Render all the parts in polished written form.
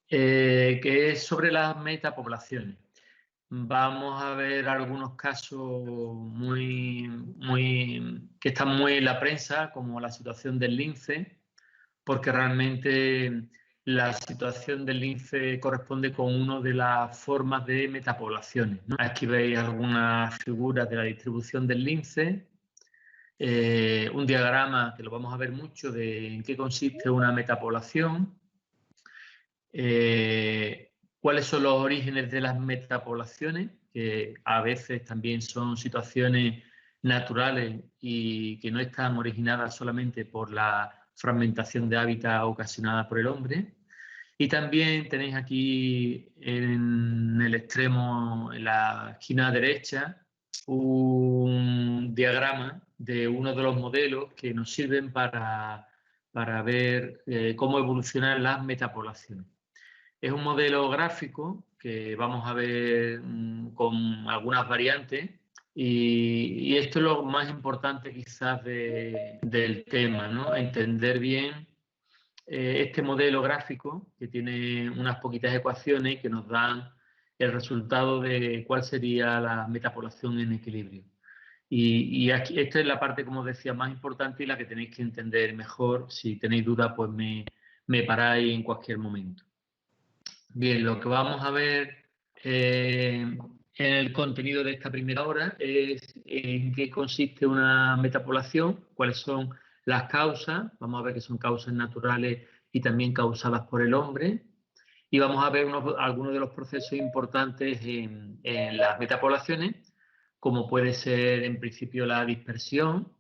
que es sobre las metapoblaciones. Vamos a ver algunos casos que están muy en la prensa, como la situación del lince, porque realmente la situación del lince corresponde con una de las formas de metapoblaciones, ¿no? Aquí veis algunas figuras de la distribución del lince, un diagrama que lo vamos a ver mucho de en qué consiste una metapoblación, cuáles son los orígenes de las metapoblaciones, que a veces también son situaciones naturales y que no están originadas solamente por la fragmentación de hábitat ocasionada por el hombre. Y también tenéis aquí en el extremo, en la esquina derecha, un diagrama de uno de los modelos que nos sirven para ver cómo evolucionan las metapoblaciones. Es un modelo gráfico que vamos a ver con algunas variantes y esto es lo más importante quizás del tema, ¿no? Entender bien este modelo gráfico que tiene unas poquitas ecuaciones que nos dan el resultado de cuál sería la metapoblación en equilibrio. Y aquí, esta es la parte, como decía, más importante y la que tenéis que entender mejor. Si tenéis dudas, pues me paráis en cualquier momento. Bien, lo que vamos a ver en el contenido de esta primera hora es en qué consiste una metapoblación, cuáles son las causas, vamos a ver que son causas naturales y también causadas por el hombre, y vamos a ver algunos de los procesos importantes en las metapoblaciones, como puede ser en principio la dispersión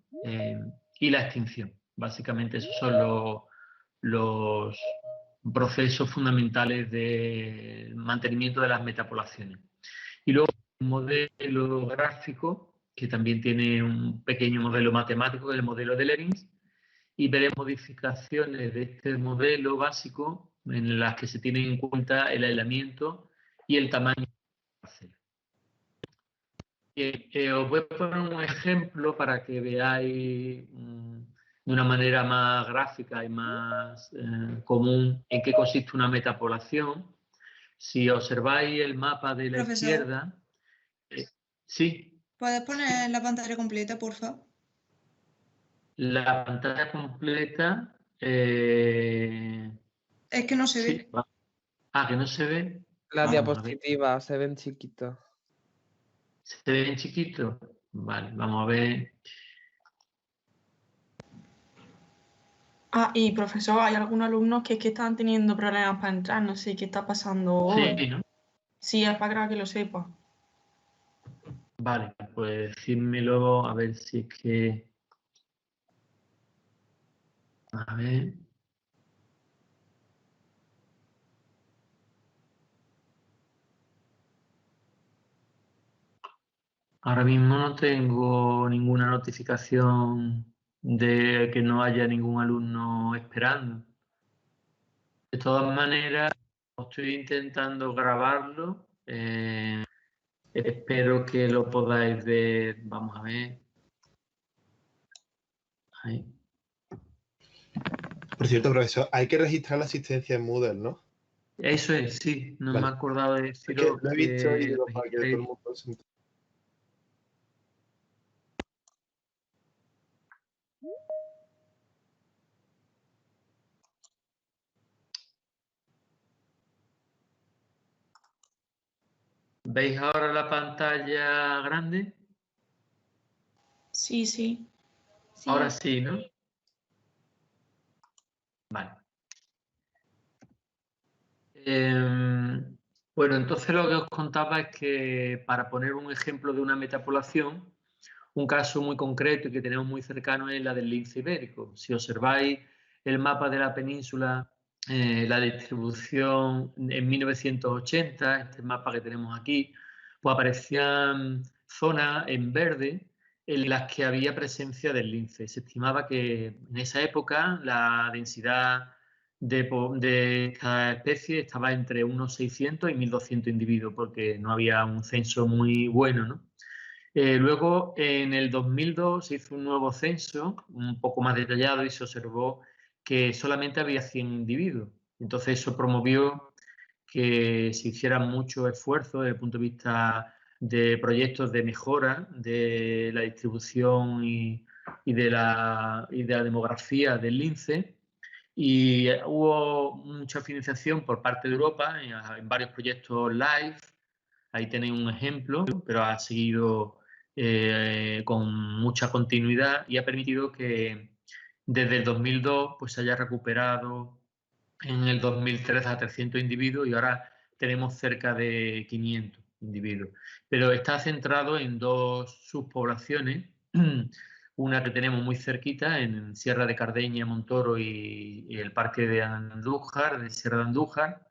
y la extinción. Básicamente esos son los procesos fundamentales del mantenimiento de las metapoblaciones. Y luego un modelo gráfico, que también tiene un pequeño modelo matemático, el modelo de Lorentz, y veremos modificaciones de este modelo básico en las que se tiene en cuenta el aislamiento y el tamaño de la parcela. Os voy a poner un ejemplo para que veáis de una manera más gráfica y más común en qué consiste una metapoblación. Si observáis el mapa de la Profesor, izquierda, sí. ¿puedes poner la pantalla completa, por favor? La pantalla completa. Es que no se sí. ve. Ah, que no se ve. Las Vamos diapositivas se ven chiquitas. ¿Se ve en chiquito? Vale, vamos a ver. Ah, y profesor, hay algunos alumnos que están teniendo problemas para entrar, no sé qué está pasando hoy. Sí, ¿no? Sí, es para que lo sepa. Vale, pues decídmelo a ver si es que... A ver... Ahora mismo no tengo ninguna notificación de que no haya ningún alumno esperando. De todas maneras, estoy intentando grabarlo. Espero que lo podáis ver. Vamos a ver. Ahí. Por cierto, profesor, hay que registrar la asistencia en Moodle, ¿no? Eso es, sí. No Vale. me he acordado de Es que deciros lo he visto y que digo, para que todo el registréis. mundo se entere. ¿Veis ahora la pantalla grande? Sí, sí. Ahora sí, ¿no? Vale. Bueno, entonces lo que os contaba es que para poner un ejemplo de una metapoblación, un caso muy concreto y que tenemos muy cercano es la del lince ibérico. Si observáis el mapa de la península, la distribución en 1980, este mapa que tenemos aquí, pues aparecían zonas en verde en las que había presencia del lince. Se estimaba que en esa época la densidad de esta especie estaba entre unos 600 y 1.200 individuos, porque no había un censo muy bueno, ¿no? Luego, en el 2002 se hizo un nuevo censo, un poco más detallado, y se observó que solamente había 100 individuos. Entonces, eso promovió que se hicieran muchos esfuerzos desde el punto de vista de proyectos de mejora de la distribución y de la demografía del lince. Y hubo mucha financiación por parte de Europa en varios proyectos LIFE. Ahí tenéis un ejemplo, pero ha seguido con mucha continuidad y ha permitido que desde el 2002 pues, se haya recuperado en el 2003 a 300 individuos y ahora tenemos cerca de 500 individuos. Pero está centrado en dos subpoblaciones, una que tenemos muy cerquita en Sierra de Cardeña, Montoro y el Parque de Andújar, de Sierra de Andújar,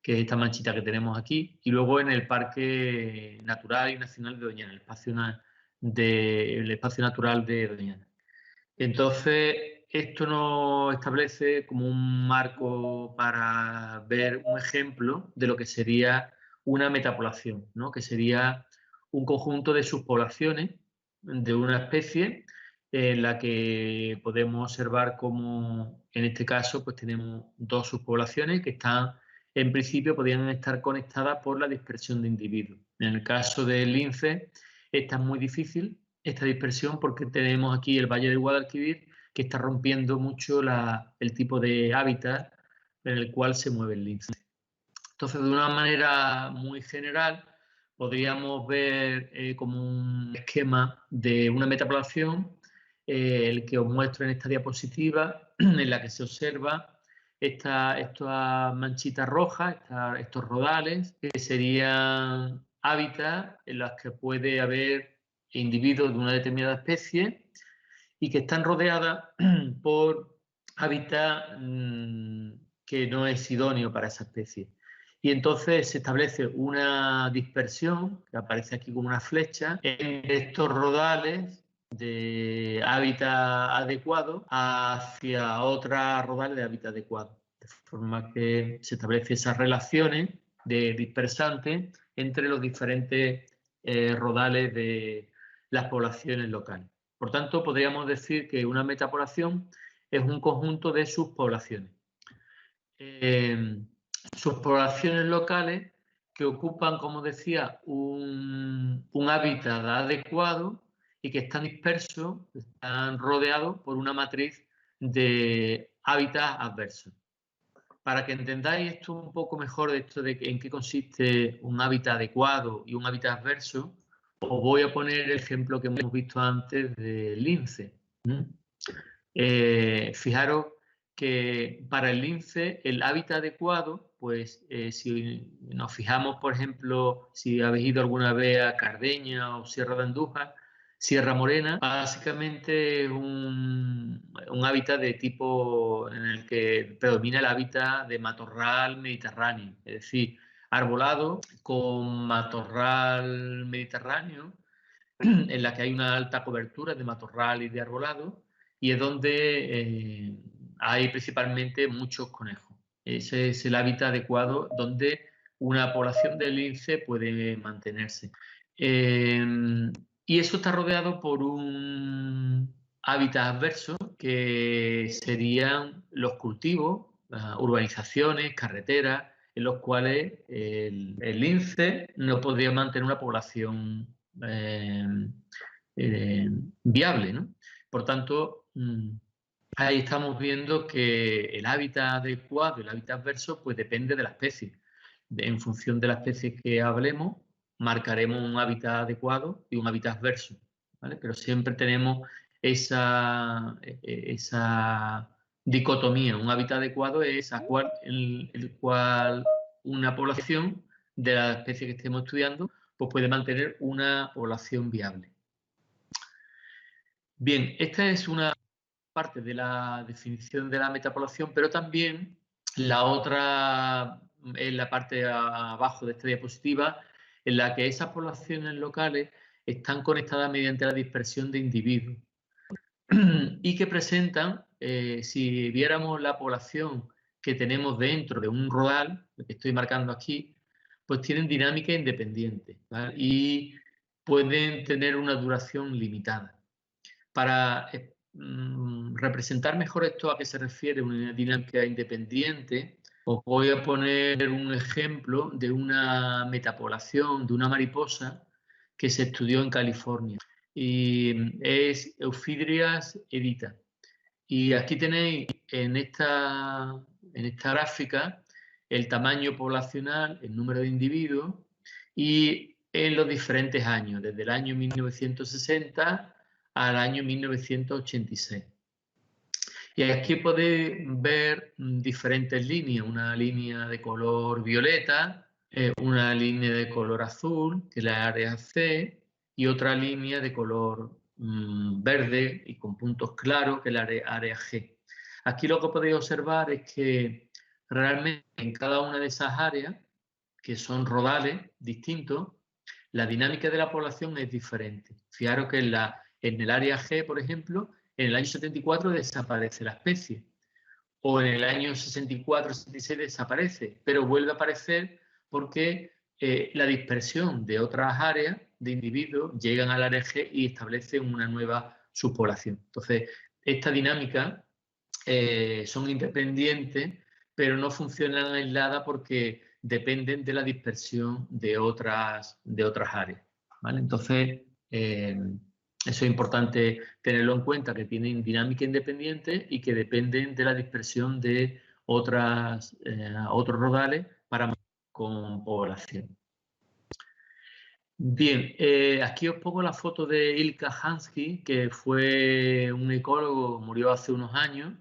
que es esta manchita que tenemos aquí, y luego en el Parque Natural y Nacional de Doñana, el espacio natural de Doñana. Entonces, esto nos establece como un marco para ver un ejemplo de lo que sería una metapoblación, ¿no? Que sería un conjunto de subpoblaciones de una especie en la que podemos observar cómo, en este caso, pues tenemos dos subpoblaciones que están, en principio, podrían estar conectadas por la dispersión de individuos. En el caso del lince, esta es muy difícil, esta dispersión, porque tenemos aquí el Valle del Guadalquivir, que está rompiendo mucho el tipo de hábitat en el cual se mueve el lince. Entonces, de una manera muy general, podríamos ver como un esquema de una metapoblación, el que os muestro en esta diapositiva, en la que se observa estas manchitas rojas, estos rodales, que serían hábitats en los que puede haber individuos de una determinada especie y que están rodeadas por hábitat que no es idóneo para esa especie. Y entonces se establece una dispersión, que aparece aquí como una flecha, en estos rodales de hábitat adecuado hacia otras rodales de hábitat adecuado. De forma que se establecen esas relaciones de dispersantes entre los diferentes rodales de las poblaciones locales. Por tanto, podríamos decir que una metapoblación es un conjunto de subpoblaciones. Subpoblaciones locales que ocupan, como decía, un hábitat adecuado y que están dispersos, están rodeados por una matriz de hábitats adversos. Para que entendáis esto un poco mejor, de esto de en qué consiste un hábitat adecuado y un hábitat adverso, os voy a poner el ejemplo que hemos visto antes del lince. Fijaros que para el lince el hábitat adecuado, pues si nos fijamos, por ejemplo, si habéis ido alguna vez a Cardeña o Sierra de Andújar, Sierra Morena, básicamente es un hábitat de tipo en el que predomina el hábitat de matorral mediterráneo, es decir, arbolado con matorral mediterráneo, en la que hay una alta cobertura de matorral y de arbolado, y es donde hay principalmente muchos conejos. Ese es el hábitat adecuado donde una población de lince puede mantenerse. Y eso está rodeado por un hábitat adverso que serían los cultivos, urbanizaciones, carreteras, en los cuales el lince no podría mantener una población viable, ¿no? Por tanto, ahí estamos viendo que el hábitat adecuado y el hábitat adverso pues depende de la especie. En función de la especie que hablemos, marcaremos un hábitat adecuado y un hábitat adverso, ¿vale? Pero siempre tenemos esa dicotomía. Un hábitat adecuado es el cual una población de la especie que estemos estudiando pues puede mantener una población viable. Bien, esta es una parte de la definición de la metapoblación, pero también la otra en la parte de abajo de esta diapositiva, en la que esas poblaciones locales están conectadas mediante la dispersión de individuos y que presentan, si viéramos la población que tenemos dentro de un rodal, lo que estoy marcando aquí, pues tienen dinámica independiente, ¿vale? Y pueden tener una duración limitada. Para representar mejor esto a qué se refiere una dinámica independiente, Os voy a poner un ejemplo de una metapoblación de una mariposa que se estudió en California y es Euphydrias edita. Y aquí tenéis en esta gráfica el tamaño poblacional, el número de individuos y en los diferentes años, desde el año 1960 al año 1986. Y aquí podéis ver diferentes líneas, una línea de color violeta, una línea de color azul, que es la área C, y otra línea de color verde y con puntos claros, que es la área G. Aquí lo que podéis observar es que realmente en cada una de esas áreas, que son rodales distintos, la dinámica de la población es diferente. Fijaros que en el área G, por ejemplo, en el año 74 desaparece la especie, o en el año 64-66 desaparece, pero vuelve a aparecer porque la dispersión de otras áreas de individuos llegan al área G y establecen una nueva subpoblación. Entonces, esta dinámica son independientes, pero no funcionan aisladas porque dependen de la dispersión de otras áreas, ¿vale? Entonces, eso es importante tenerlo en cuenta, que tienen dinámica independiente y que dependen de la dispersión de otros rodales para con población. Bien, aquí os pongo la foto de Ilka Hansky, que fue un ecólogo, murió hace unos años,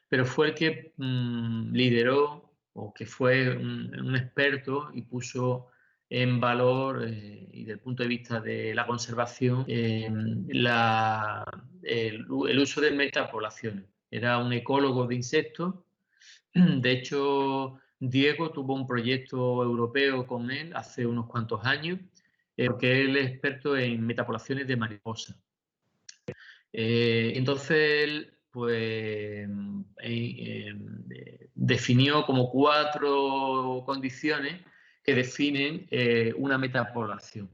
pero fue el que lideró, o que fue un experto y puso en valor, y desde el punto de vista de la conservación, el uso de metapoblaciones. Era un ecólogo de insectos. De hecho, Diego tuvo un proyecto europeo con él hace unos cuantos años, porque él es experto en metapoblaciones de mariposas. Entonces, él pues, definió como 4 condiciones que definen una metapoblación.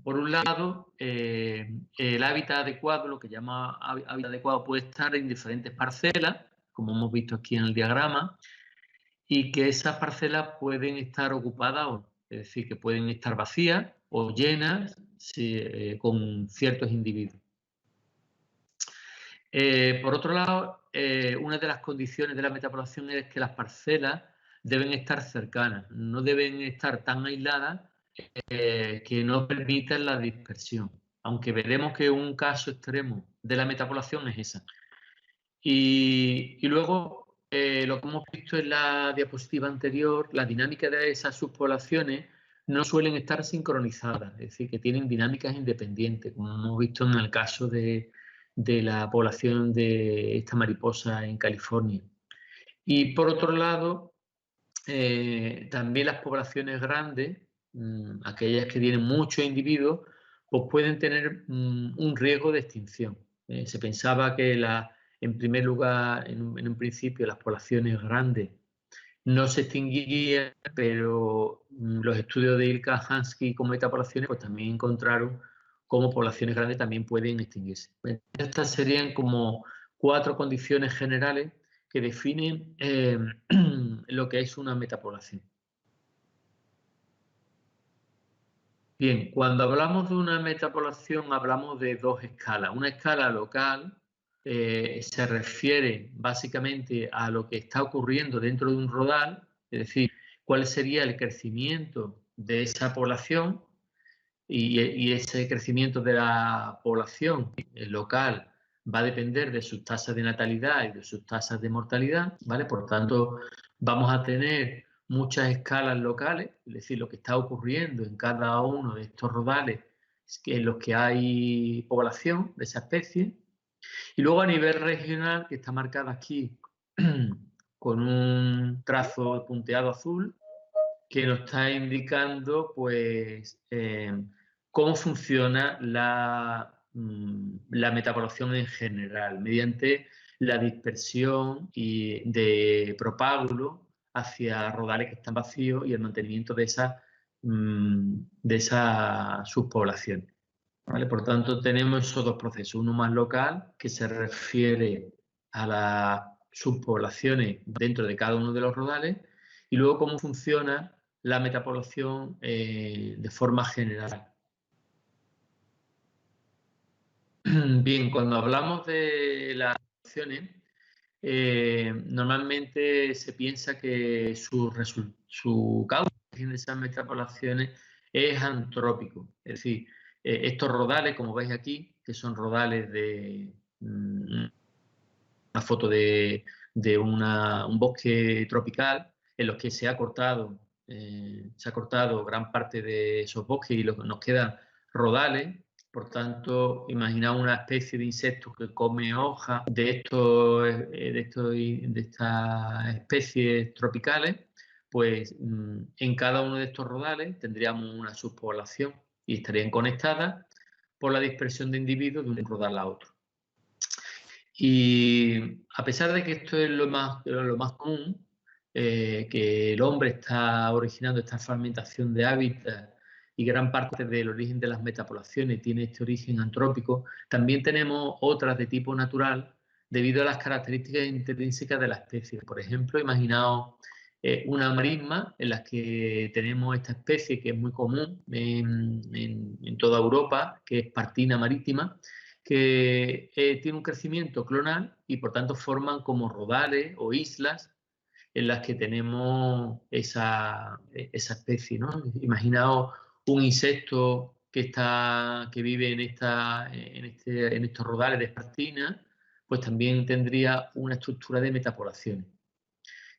Por un lado, el hábitat adecuado, lo que llama hábitat adecuado, puede estar en diferentes parcelas, como hemos visto aquí en el diagrama, y que esas parcelas pueden estar ocupadas, es decir, que pueden estar vacías o llenas con ciertos individuos. Por otro lado, una de las condiciones de la metapoblación es que las parcelas deben estar cercanas, no deben estar tan aisladas que no permitan la dispersión, aunque veremos que un caso extremo de la metapoblación es esa. Y luego, lo que hemos visto en la diapositiva anterior, la dinámica de esas subpoblaciones no suelen estar sincronizadas, es decir, que tienen dinámicas independientes, como hemos visto en el caso de la población de esta mariposa en California. Y por otro lado, también las poblaciones grandes, aquellas que tienen muchos individuos, pues pueden tener un riesgo de extinción. Se pensaba que en primer lugar, en un principio, las poblaciones grandes no se extinguirían, pero los estudios de Ilka Hansky con metapoblaciones pues también encontraron cómo poblaciones grandes también pueden extinguirse. Estas serían como 4 condiciones generales que definen lo que es una metapoblación. Bien, cuando hablamos de una metapoblación hablamos de 2 escalas. Una escala local se refiere básicamente a lo que está ocurriendo dentro de un rodal, es decir, cuál sería el crecimiento de esa población y ese crecimiento de la población local va a depender de sus tasas de natalidad y de sus tasas de mortalidad, ¿vale? Por tanto, vamos a tener muchas escalas locales, es decir, lo que está ocurriendo en cada uno de estos rodales en los que hay población de esa especie. Y luego a nivel regional, que está marcado aquí con un trazo punteado azul, que nos está indicando pues cómo funciona la metapoblación en general, mediante la dispersión de propágulos hacia rodales que están vacíos y el mantenimiento de esa subpoblación. ¿Vale? Por tanto, tenemos esos 2 procesos, uno más local, que se refiere a las subpoblaciones dentro de cada uno de los rodales, y luego cómo funciona la metapoblación de forma general. Bien, cuando hablamos de las poblaciones, normalmente se piensa que su causa de esas metapoblaciones es antrópico. Es decir, estos rodales, como veis aquí, que son rodales de una foto de un bosque tropical en los que se ha cortado gran parte de esos bosques y nos quedan rodales. Por tanto, imaginaos una especie de insecto que come hojas de estas especies tropicales, pues en cada uno de estos rodales tendríamos una subpoblación y estarían conectadas por la dispersión de individuos de un rodal a otro. Y a pesar de que esto es lo más común, que el hombre está originando esta fragmentación de hábitat y gran parte del origen de las metapoblaciones tiene este origen antrópico, también tenemos otras de tipo natural debido a las características intrínsecas de la especie. Por ejemplo, imaginaos una marisma en la que tenemos esta especie que es muy común en toda Europa, que es Partina marítima, que tiene un crecimiento clonal y por tanto forman como rodales o islas en las que tenemos esa especie, ¿no? Imaginaos un insecto que vive en estos rodales de espartina, pues también tendría una estructura de metapoblaciones.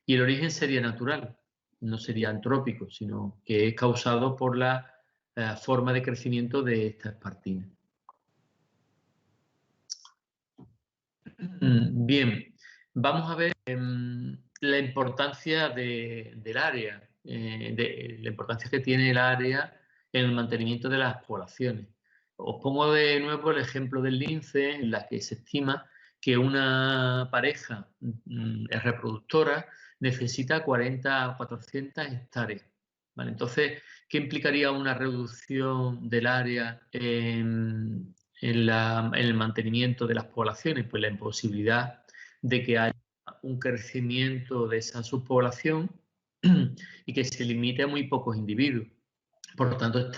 Y el origen sería natural, no sería antrópico, sino que es causado por la forma de crecimiento de esta espartina. Bien, vamos a ver la importancia del área, la importancia que tiene el área en el mantenimiento de las poblaciones. Os pongo de nuevo el ejemplo del lince, en la que se estima que una pareja reproductora necesita 40 a 400 hectáreas. ¿Vale? Entonces, ¿qué implicaría una reducción del área en el mantenimiento de las poblaciones? Pues la imposibilidad de que haya un crecimiento de esa subpoblación y que se limite a muy pocos individuos. Por lo tanto,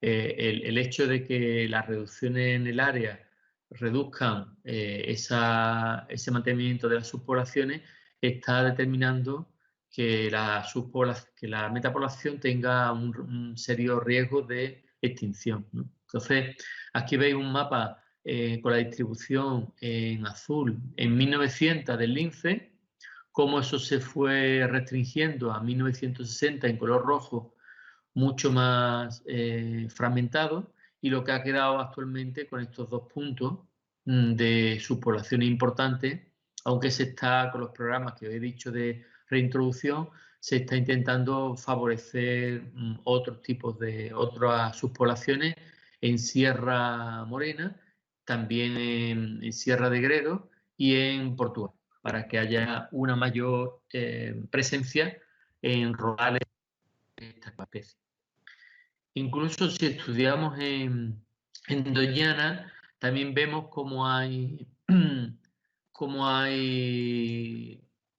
el hecho de que las reducciones en el área reduzcan ese mantenimiento de las subpoblaciones está determinando que la metapoblación tenga un serio riesgo de extinción, ¿no? Entonces, aquí veis un mapa con la distribución en azul en 1900 del lince, cómo eso se fue restringiendo a 1960 en color rojo, mucho más fragmentado, y lo que ha quedado actualmente con estos dos puntos de subpoblaciones importantes, aunque se está con los programas que os he dicho de reintroducción, se está intentando favorecer otros tipos de otras subpoblaciones en Sierra Morena, también en Sierra de Gredos y en Portugal, para que haya una mayor presencia en rodales de esta especie. Incluso si estudiamos en Doñana, también vemos cómo hay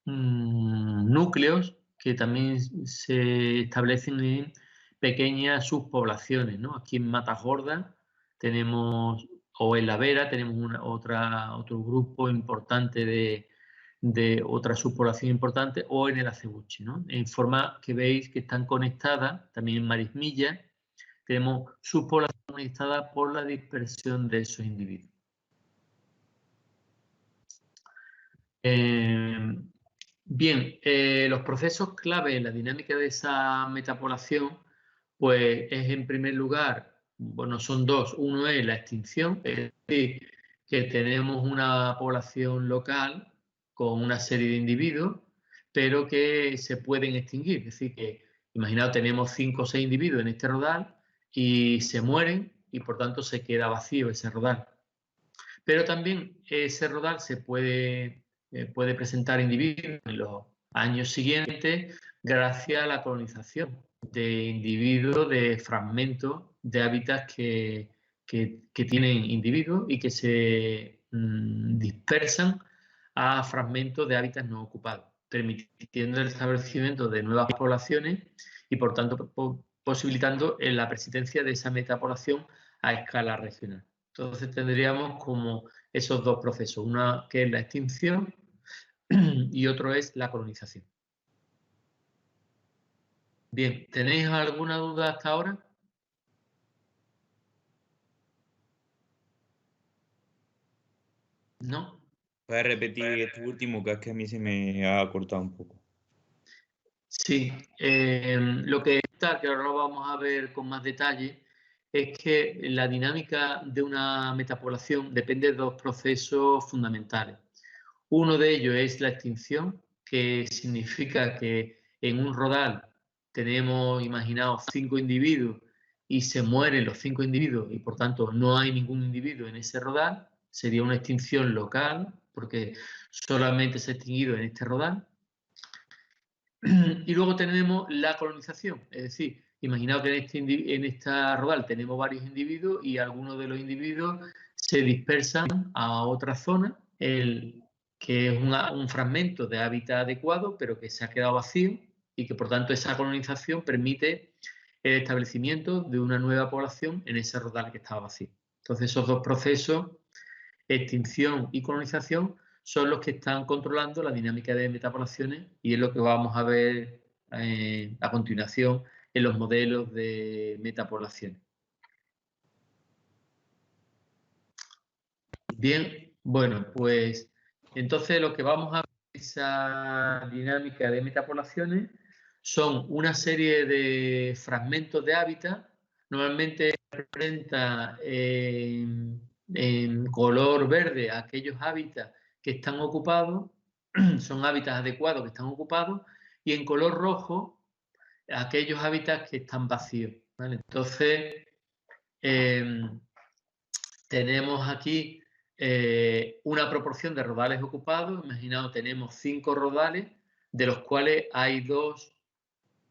núcleos que también se establecen en pequeñas subpoblaciones, ¿no? Aquí en Matagorda tenemos, o en La Vera, tenemos otro grupo importante de otra subpoblación importante, o en el Acebuche, ¿no? En forma que veis que están conectadas, también en Marismilla, tenemos subpoblación conectada por la dispersión de esos individuos. Bien, los procesos clave en la dinámica de esa metapoblación, pues es en primer lugar, bueno, son dos. Uno es la extinción, es decir, que tenemos una población local con una serie de individuos, pero que se pueden extinguir. Es decir, que imaginaos, tenemos 5 o 6 individuos en este rodal y se mueren y por tanto se queda vacío ese rodal. Pero también ese rodal se puede presentar individuos en los años siguientes gracias a la colonización de individuos, de fragmentos de hábitats que tienen individuos y que se dispersan a fragmentos de hábitats no ocupados. permitiendo el establecimiento de nuevas poblaciones y, por tanto, posibilitando la persistencia de esa metapoblación a escala regional. Entonces tendríamos como esos dos procesos, una que es la extinción y otro es la colonización. Bien, ¿tenéis alguna duda hasta ahora? ¿No? ¿Puedes repetir esto último? Que es que a mí se me ha cortado un poco. Sí, lo que está, que ahora lo vamos a ver con más detalle, es que la dinámica de una metapoblación depende de dos procesos fundamentales. Uno de ellos es la extinción, que significa que en un rodal tenemos, imaginaos, 5 individuos y se mueren los 5 individuos y por tanto no hay ningún individuo en ese rodal. Sería una extinción local porque solamente se ha extinguido en este rodal. Y luego tenemos la colonización, es decir, imaginaos que en esta rodal tenemos varios individuos y algunos de los individuos se dispersan a otra zona, que es un fragmento de hábitat adecuado, pero que se ha quedado vacío y que por tanto esa colonización permite el establecimiento de una nueva población en ese rodal que estaba vacío. Entonces esos dos procesos, extinción y colonización, son los que están controlando la dinámica de metapoblaciones y es lo que vamos a ver a continuación en los modelos de metapoblaciones. Bien, bueno, pues entonces lo que vamos a ver en esa dinámica de metapoblaciones son una serie de fragmentos de hábitat, normalmente representa en color verde aquellos hábitats que están ocupados, son hábitats adecuados que están ocupados, y en color rojo aquellos hábitats que están vacíos, ¿vale? Entonces, tenemos aquí una proporción de rodales ocupados. Imaginaos, tenemos 5 rodales, de los cuales hay dos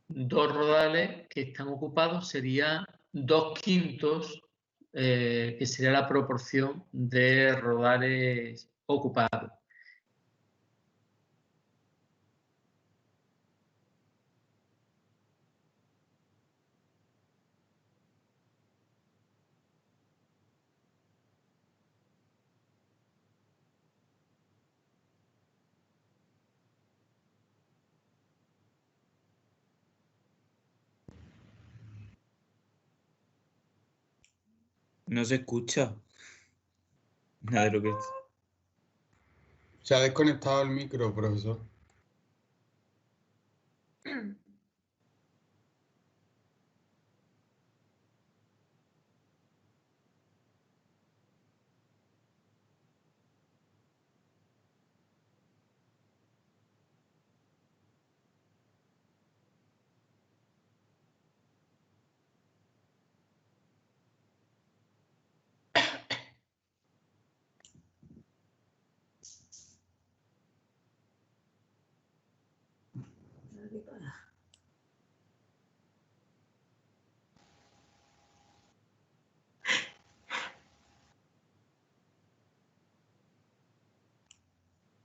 rodales que están ocupados, serían 2/5, que sería la proporción de rodales ocupados. No se escucha nada de lo que es. Se ha desconectado el micro, profesor.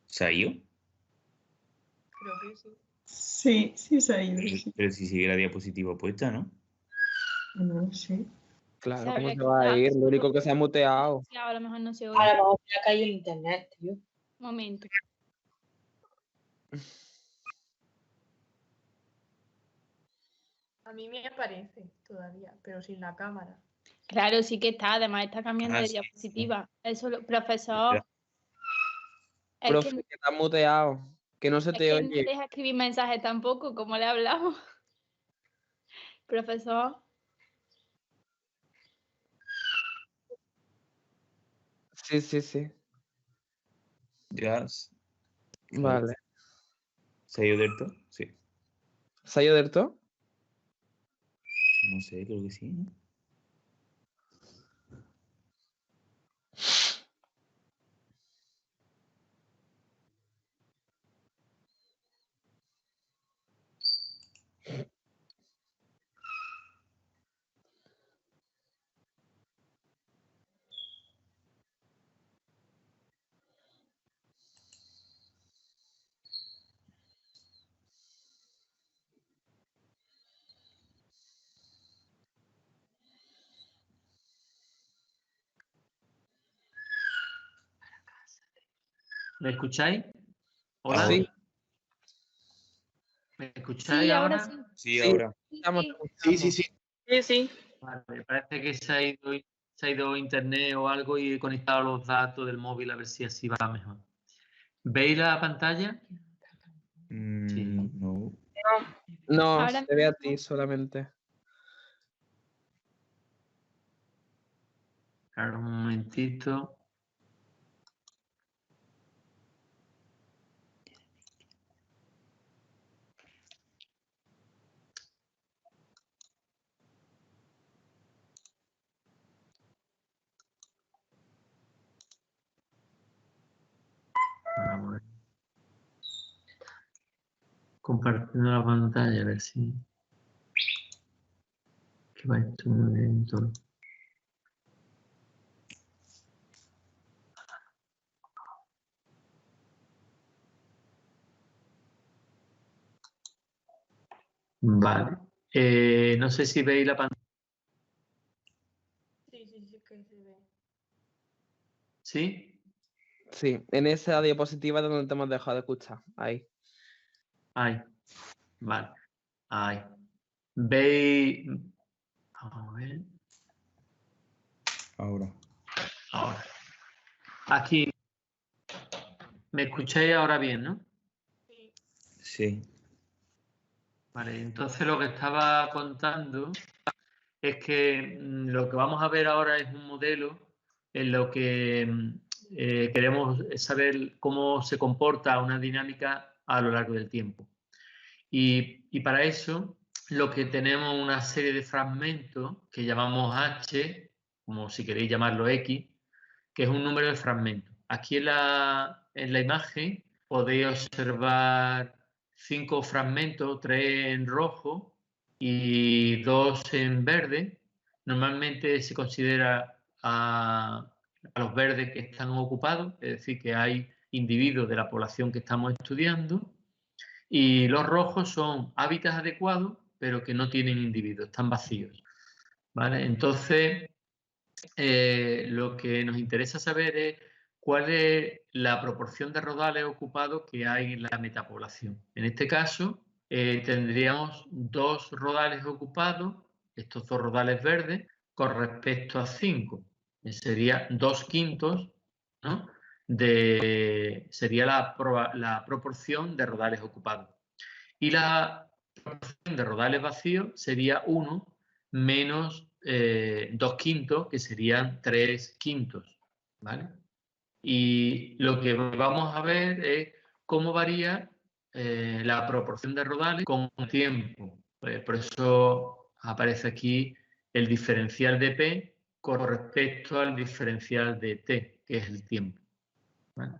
¿Se ha ido? Creo que sí. Sí, sí se ha ido. Sí. Pero si sigue la diapositiva puesta, ¿no? No sé. Claro, Se ¿cómo habría se va a quitado, ir? Lo único que se ha muteado. Claro, a lo mejor no se A oye. lo mejor se ha caído el internet, tío. Un momento. A mí me aparece todavía, pero sin la cámara. Claro, sí que está. Además está cambiando Ah, de sí, diapositiva. Eso, profesor, es Profe, que, que está muteado. Que no se es te que no oye. deja escribir mensajes tampoco, como le hablamos. Profesor, Sí, sí, sí. ya. Vale. ¿Se ha ido del todo? Sí. ¿Se ha ido del todo? No sé, creo que sí, ¿no? ¿Me escucháis? ¿Hola? Sí. ¿Me escucháis Sí, ahora? ahora sí. Sí, Sí. ahora. Estamos Sí. escuchando. Sí, sí, sí. Sí, sí. Vale, parece que se ha ido internet o algo y he conectado los datos del móvil a ver si así va mejor. ¿Veis la pantalla? Sí. No. No, Ahora se ve a ti solamente. Ahora un momentito. Vamos a ver. Compartiendo la pantalla, a ver si... Que va esto muy lento. Vale. No sé si veis la pantalla. Sí, sí, sí, que se ve. ¿Sí? Sí, en esa diapositiva es donde te hemos dejado de escuchar. Ahí. Ahí. Vale. Ahí. ¿Veis? Vamos a ver. Ahora. Ahora. Aquí. ¿Me escucháis ahora bien, no? Sí. Vale, entonces lo que estaba contando es que lo que vamos a ver ahora es un modelo en lo que queremos saber cómo se comporta una dinámica a lo largo del tiempo. Y para eso lo que tenemos una serie de fragmentos que llamamos H, como si queréis llamarlo X, que es un número de fragmentos. Aquí en la imagen podéis observar 5 fragmentos, 3 en rojo y 2 en verde. Normalmente se considera a los verdes que están ocupados, es decir, que hay individuos de la población que estamos estudiando. Y los rojos son hábitats adecuados, pero que no tienen individuos, están vacíos. ¿Vale? Entonces, lo que nos interesa saber es cuál es la proporción de rodales ocupados que hay en la metapoblación. En este caso, tendríamos 2 rodales ocupados, estos 2 rodales verdes, con respecto a 5. Sería 2/5, ¿no? Sería la proporción de rodales ocupados. Y la proporción de rodales vacíos sería 1 menos 2/5, que serían 3/5, ¿vale? Y lo que vamos a ver es cómo varía la proporción de rodales con el tiempo. Por eso aparece aquí el diferencial de P con respecto al diferencial de T, que es el tiempo. ¿Vale?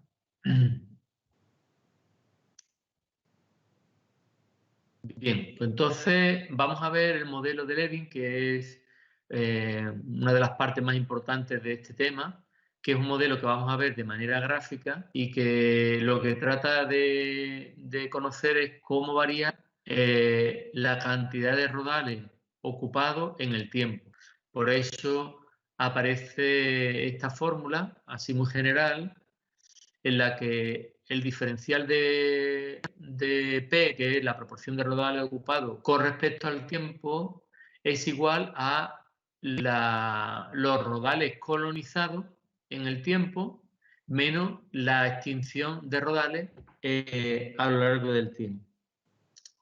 Bien, pues entonces vamos a ver el modelo de Levin, que es una de las partes más importantes de este tema, que es un modelo que vamos a ver de manera gráfica y que lo que trata de conocer es cómo varía la cantidad de rodales ocupados en el tiempo. Por eso aparece esta fórmula, así muy general, en la que el diferencial de P, que es la proporción de rodales ocupados con respecto al tiempo, es igual a los rodales colonizados en el tiempo menos la extinción de rodales a lo largo del tiempo.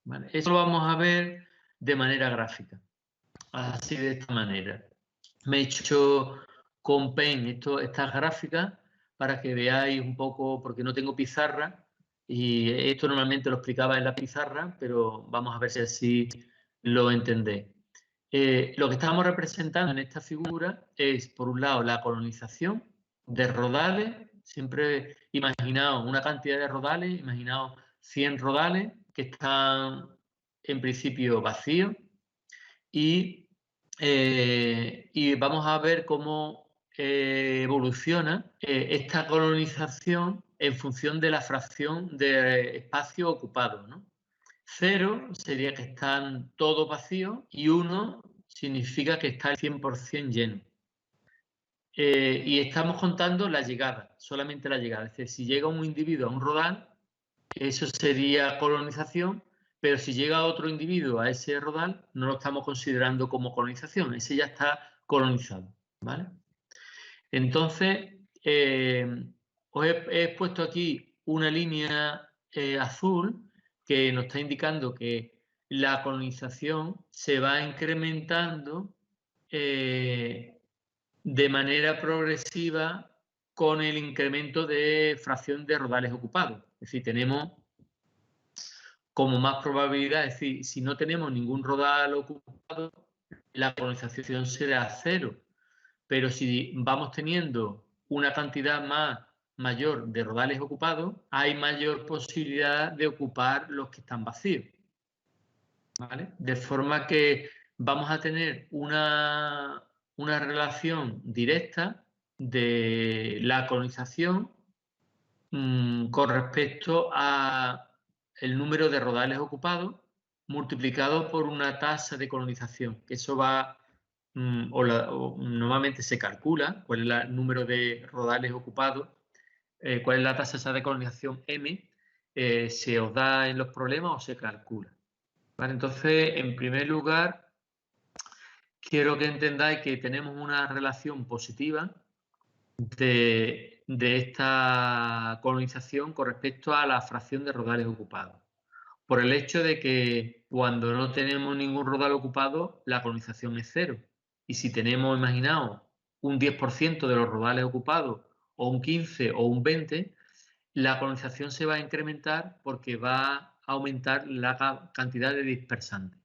¿Vale? Eso lo vamos a ver de manera gráfica, así de esta manera. Me he hecho con Paint estas gráficas para que veáis un poco, porque no tengo pizarra, y esto normalmente lo explicaba en la pizarra, pero vamos a ver si así lo entendéis. Lo que estamos representando en esta figura es, por un lado, la colonización de rodales. Siempre imaginaos una cantidad de rodales, imaginaos 100 rodales que están en principio vacíos y vamos a ver cómo evoluciona esta colonización en función de la fracción de espacio ocupado, ¿no? 0 sería que están todos vacíos y 1 significa que está el 100% lleno. y estamos contando la llegada, solamente la llegada. Es decir, si llega un individuo a un rodal, eso sería colonización, pero si llega otro individuo a ese rodal, no lo estamos considerando como colonización, ese ya está colonizado, ¿vale? Entonces, os he puesto aquí una línea azul que nos está indicando que la colonización se va incrementando de manera progresiva con el incremento de fracción de rodales ocupados. Es decir, tenemos como más probabilidad, es decir, si no tenemos ningún rodal ocupado, la colonización será 0. Pero si vamos teniendo una cantidad mayor de rodales ocupados, hay mayor posibilidad de ocupar los que están vacíos, ¿vale? De forma que vamos a tener una relación directa de la colonización con respecto a el número de rodales ocupados multiplicado por una tasa de colonización. Eso va, normalmente se calcula cuál es el número de rodales ocupados, cuál es la tasa esa de colonización M, se os da en los problemas o se calcula. ¿Vale? Entonces, en primer lugar, quiero que entendáis que tenemos una relación positiva de esta colonización con respecto a la fracción de rodales ocupados. Por el hecho de que cuando no tenemos ningún rodal ocupado, la colonización es 0. Y si tenemos, imaginaos, un 10% de los rodales ocupados, o un 15 o un 20, la colonización se va a incrementar porque va a aumentar la cantidad de dispersantes.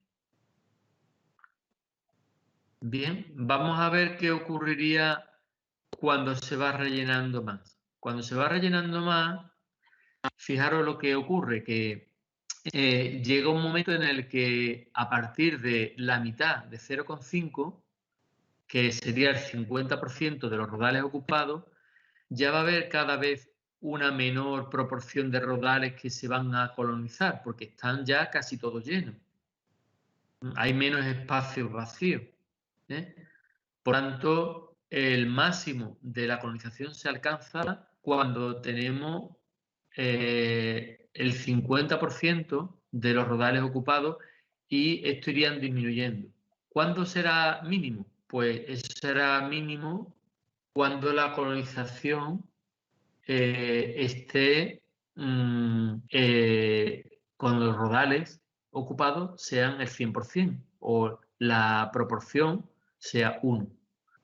Bien, vamos a ver qué ocurriría cuando se va rellenando más. Cuando se va rellenando más, fijaros lo que ocurre, que llega un momento en el que a partir de la mitad de 0,5, que sería el 50% de los rodales ocupados, ya va a haber cada vez una menor proporción de rodales que se van a colonizar, porque están ya casi todos llenos. Hay menos espacios vacíos, ¿eh? Por tanto, el máximo de la colonización se alcanza cuando tenemos el 50% de los rodales ocupados y esto irían disminuyendo. ¿Cuándo será mínimo? Pues eso será mínimo cuando la colonización esté cuando los rodales ocupados sean el 100% o la proporción sea 1.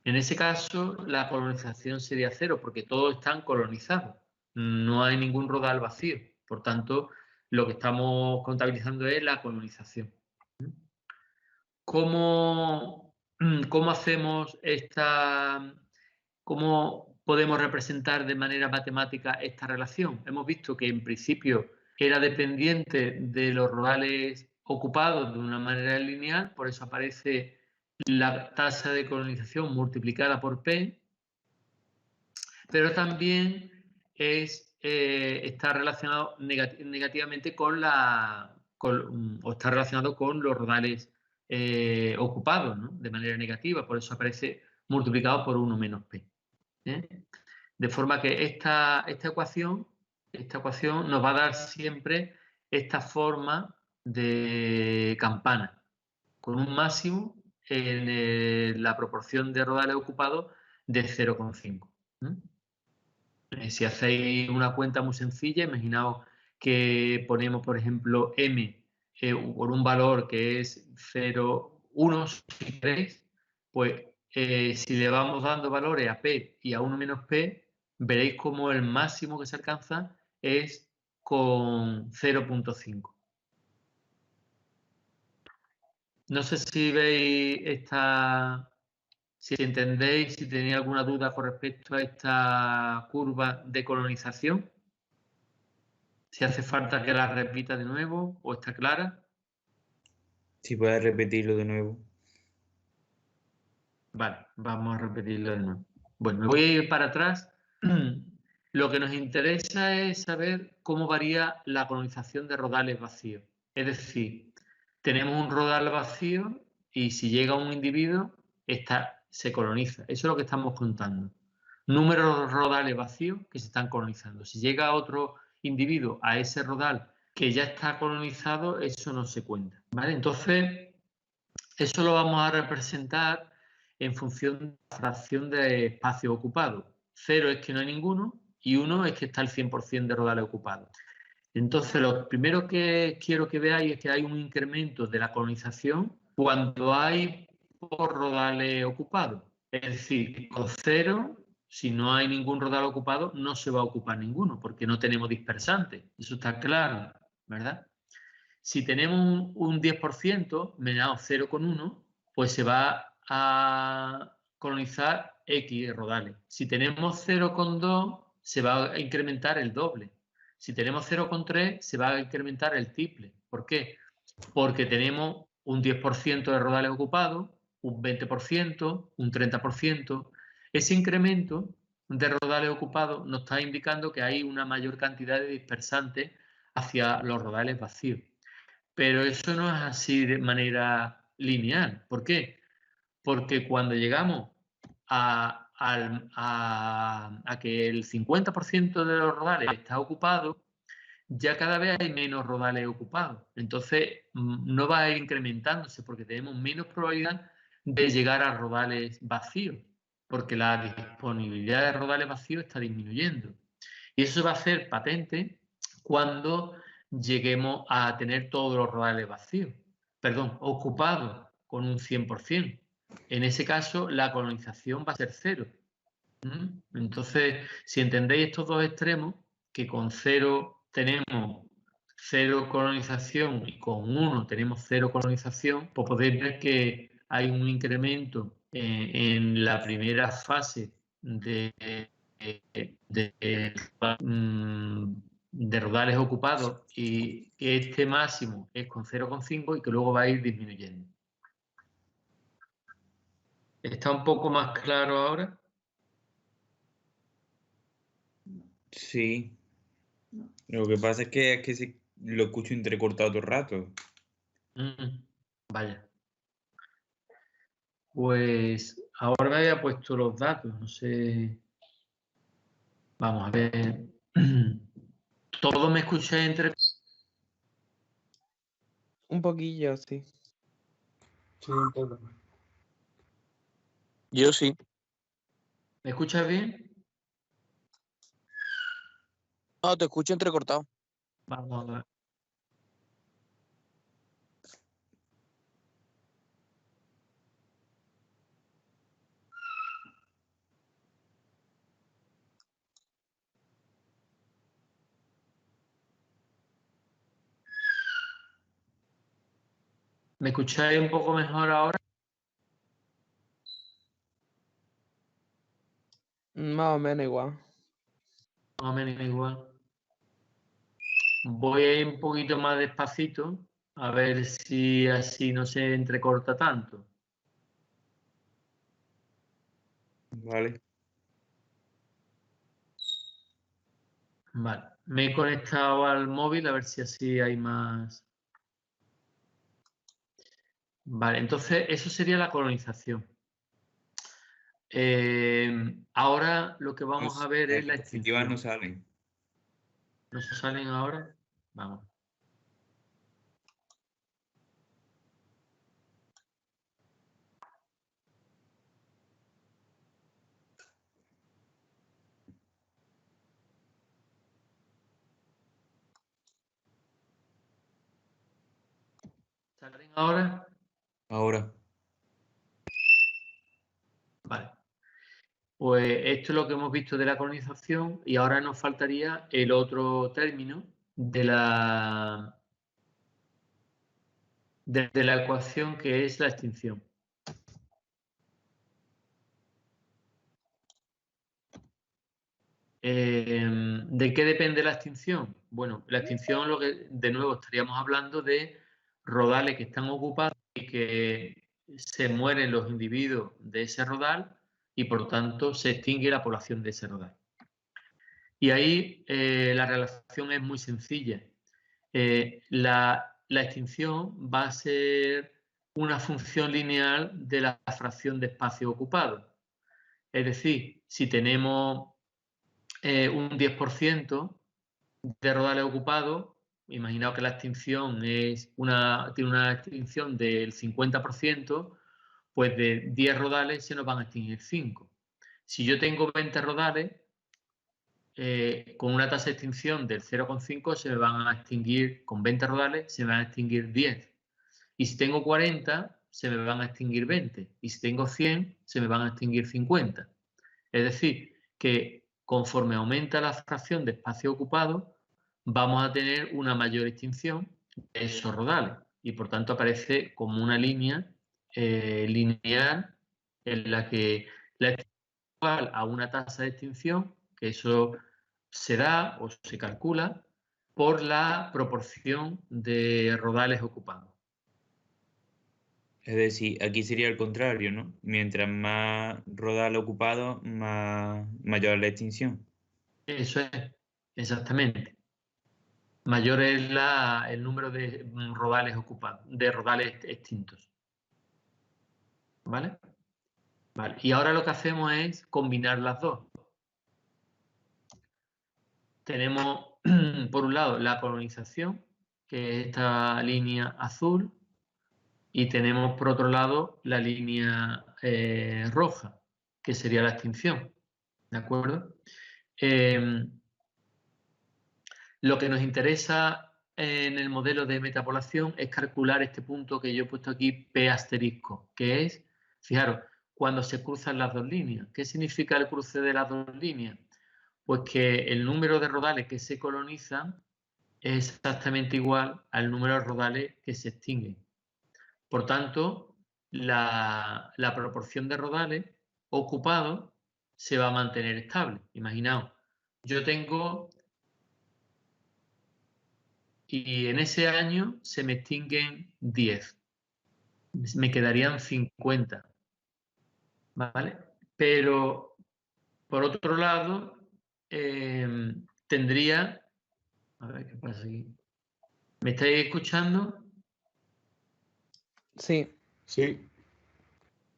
En ese caso, la colonización sería 0 porque todos están colonizados. No hay ningún rodal vacío. Por tanto, lo que estamos contabilizando es la colonización. ¿Cómo hacemos cómo podemos representar de manera matemática esta relación? Hemos visto que en principio era dependiente de los rodales ocupados de una manera lineal, por eso aparece la tasa de colonización multiplicada por P, pero también está relacionado negativamente o está relacionado con los rodales ocupados, ¿no? De manera negativa, por eso aparece multiplicado por 1 menos P. De forma que esta ecuación nos va a dar siempre esta forma de campana, con un máximo en la proporción de rodales ocupados de 0,5. Si hacéis una cuenta muy sencilla, imaginaos que ponemos, por ejemplo, M por un valor que es 0,1, si queréis, pues si le vamos dando valores a P y a 1 menos P, veréis como el máximo que se alcanza es con 0,5. No sé si veis si entendéis, si tenéis alguna duda con respecto a esta curva de colonización. Si hace falta que la repita de nuevo o está clara. Si puedes repetirlo de nuevo. Vale, vamos a repetirlo de nuevo. Bueno, me voy a ir para atrás. Lo que nos interesa es saber cómo varía la colonización de rodales vacíos. Es decir, tenemos un rodal vacío y si llega un individuo, se coloniza. Eso es lo que estamos contando. número de rodales vacíos que se están colonizando. Si llega otro individuo a ese rodal que ya está colonizado, eso no se cuenta, ¿vale? Entonces, eso lo vamos a representar en función de la fracción de espacio ocupado. 0 es que no hay ninguno y 1 es que está el 100% de rodales ocupados. Entonces, lo primero que quiero que veáis es que hay un incremento de la colonización cuando hay por rodales ocupados. Es decir, con 0, si no hay ningún rodal ocupado, no se va a ocupar ninguno, porque no tenemos dispersantes. Eso está claro, ¿verdad? Si tenemos un 10% menos 0,1, pues se va a colonizar X rodales. Si tenemos 0,2, se va a incrementar el doble. Si tenemos 0,3, se va a incrementar el triple. ¿Por qué? Porque tenemos un 10% de rodales ocupados, un 20%, un 30%. Ese incremento de rodales ocupados nos está indicando que hay una mayor cantidad de dispersantes hacia los rodales vacíos. Pero eso no es así de manera lineal. ¿Por qué? Porque cuando llegamos a que el 50% de los rodales está ocupado, ya cada vez hay menos rodales ocupados. Entonces, no va a ir incrementándose porque tenemos menos probabilidad de llegar a rodales vacíos, porque la disponibilidad de rodales vacíos está disminuyendo. Y eso va a ser patente cuando lleguemos a tener todos los rodales vacíos, perdón, ocupados con un 100%. En ese caso, la colonización va a ser 0. Entonces, si entendéis estos dos extremos, que con 0 tenemos 0 colonización y con 1 tenemos 0 colonización, pues podéis ver que hay un incremento en la primera fase de rodales ocupados y que este máximo es con 0,5 y que luego va a ir disminuyendo. ¿Está un poco más claro ahora? Sí. Lo que pasa es que lo escucho entrecortado todo el rato. Vaya. Pues ahora me había puesto los datos, no sé. Vamos a ver. ¿Todo me escucháis entre? Un poquillo, sí. Sí, un poco. Yo sí. ¿Me escuchas bien? No, te escucho entrecortado. Vamos a ver. ¿Me escucháis un poco mejor ahora? Más o menos igual. Más o menos igual. Voy a ir un poquito más despacito, a ver si así no se entrecorta tanto. Vale. Vale. Me he conectado al móvil a ver si así hay más. Vale, entonces eso sería la colonización. Ahora lo que vamos a ver es la diapositivas extinción. no salen. ¿No se salen ahora? Vamos. ¿Salen ahora? Ahora. Vale. Pues esto es lo que hemos visto de la colonización y ahora nos faltaría el otro término de la ecuación, que es la extinción. ¿De qué depende la extinción? Bueno, la extinción, de nuevo estaríamos hablando de rodales que están ocupados y que se mueren los individuos de ese rodal y por lo tanto se extingue la población de ese rodal. Y ahí la relación es muy sencilla. La extinción va a ser una función lineal de la fracción de espacio ocupado. Es decir, si tenemos un 10% de rodales ocupados, imaginaos que la extinción tiene una extinción del 50%, pues de 10 rodales se nos van a extinguir 5. Si yo tengo 20 rodales, con una tasa de extinción del 0,5 se me van a extinguir, con 20 rodales se me van a extinguir 10. Y si tengo 40, se me van a extinguir 20. Y si tengo 100, se me van a extinguir 50. Es decir, que conforme aumenta la fracción de espacio ocupado, vamos a tener una mayor extinción de esos rodales. Y por tanto aparece como una línea lineal en la que la extinción es igual a una tasa de extinción, que eso se da o se calcula por la proporción de rodales ocupados. Es decir, aquí sería el contrario, ¿no? Mientras más rodal ocupado, mayor la extinción. Eso es, exactamente. Mayor es el número de rodales ocupados, de rodales extintos. ¿Vale? Vale. Y ahora lo que hacemos es combinar las dos. Tenemos, por un lado, la colonización, que es esta línea azul, y tenemos, por otro lado, la línea roja, que sería la extinción. ¿De acuerdo? Lo que nos interesa en el modelo de metapoblación es calcular este punto que yo he puesto aquí, P asterisco, que es, fijaros, cuando se cruzan las dos líneas. ¿Qué significa el cruce de las dos líneas? Pues que el número de rodales que se colonizan es exactamente igual al número de rodales que se extinguen. Por tanto, la proporción de rodales ocupados se va a mantener estable. Imaginaos, yo tengo... Y en ese año se me extinguen 10. Me quedarían 50. ¿Vale? Pero, por otro lado, tendría... A ver qué pasa aquí. ¿Me estáis escuchando? Sí. Sí.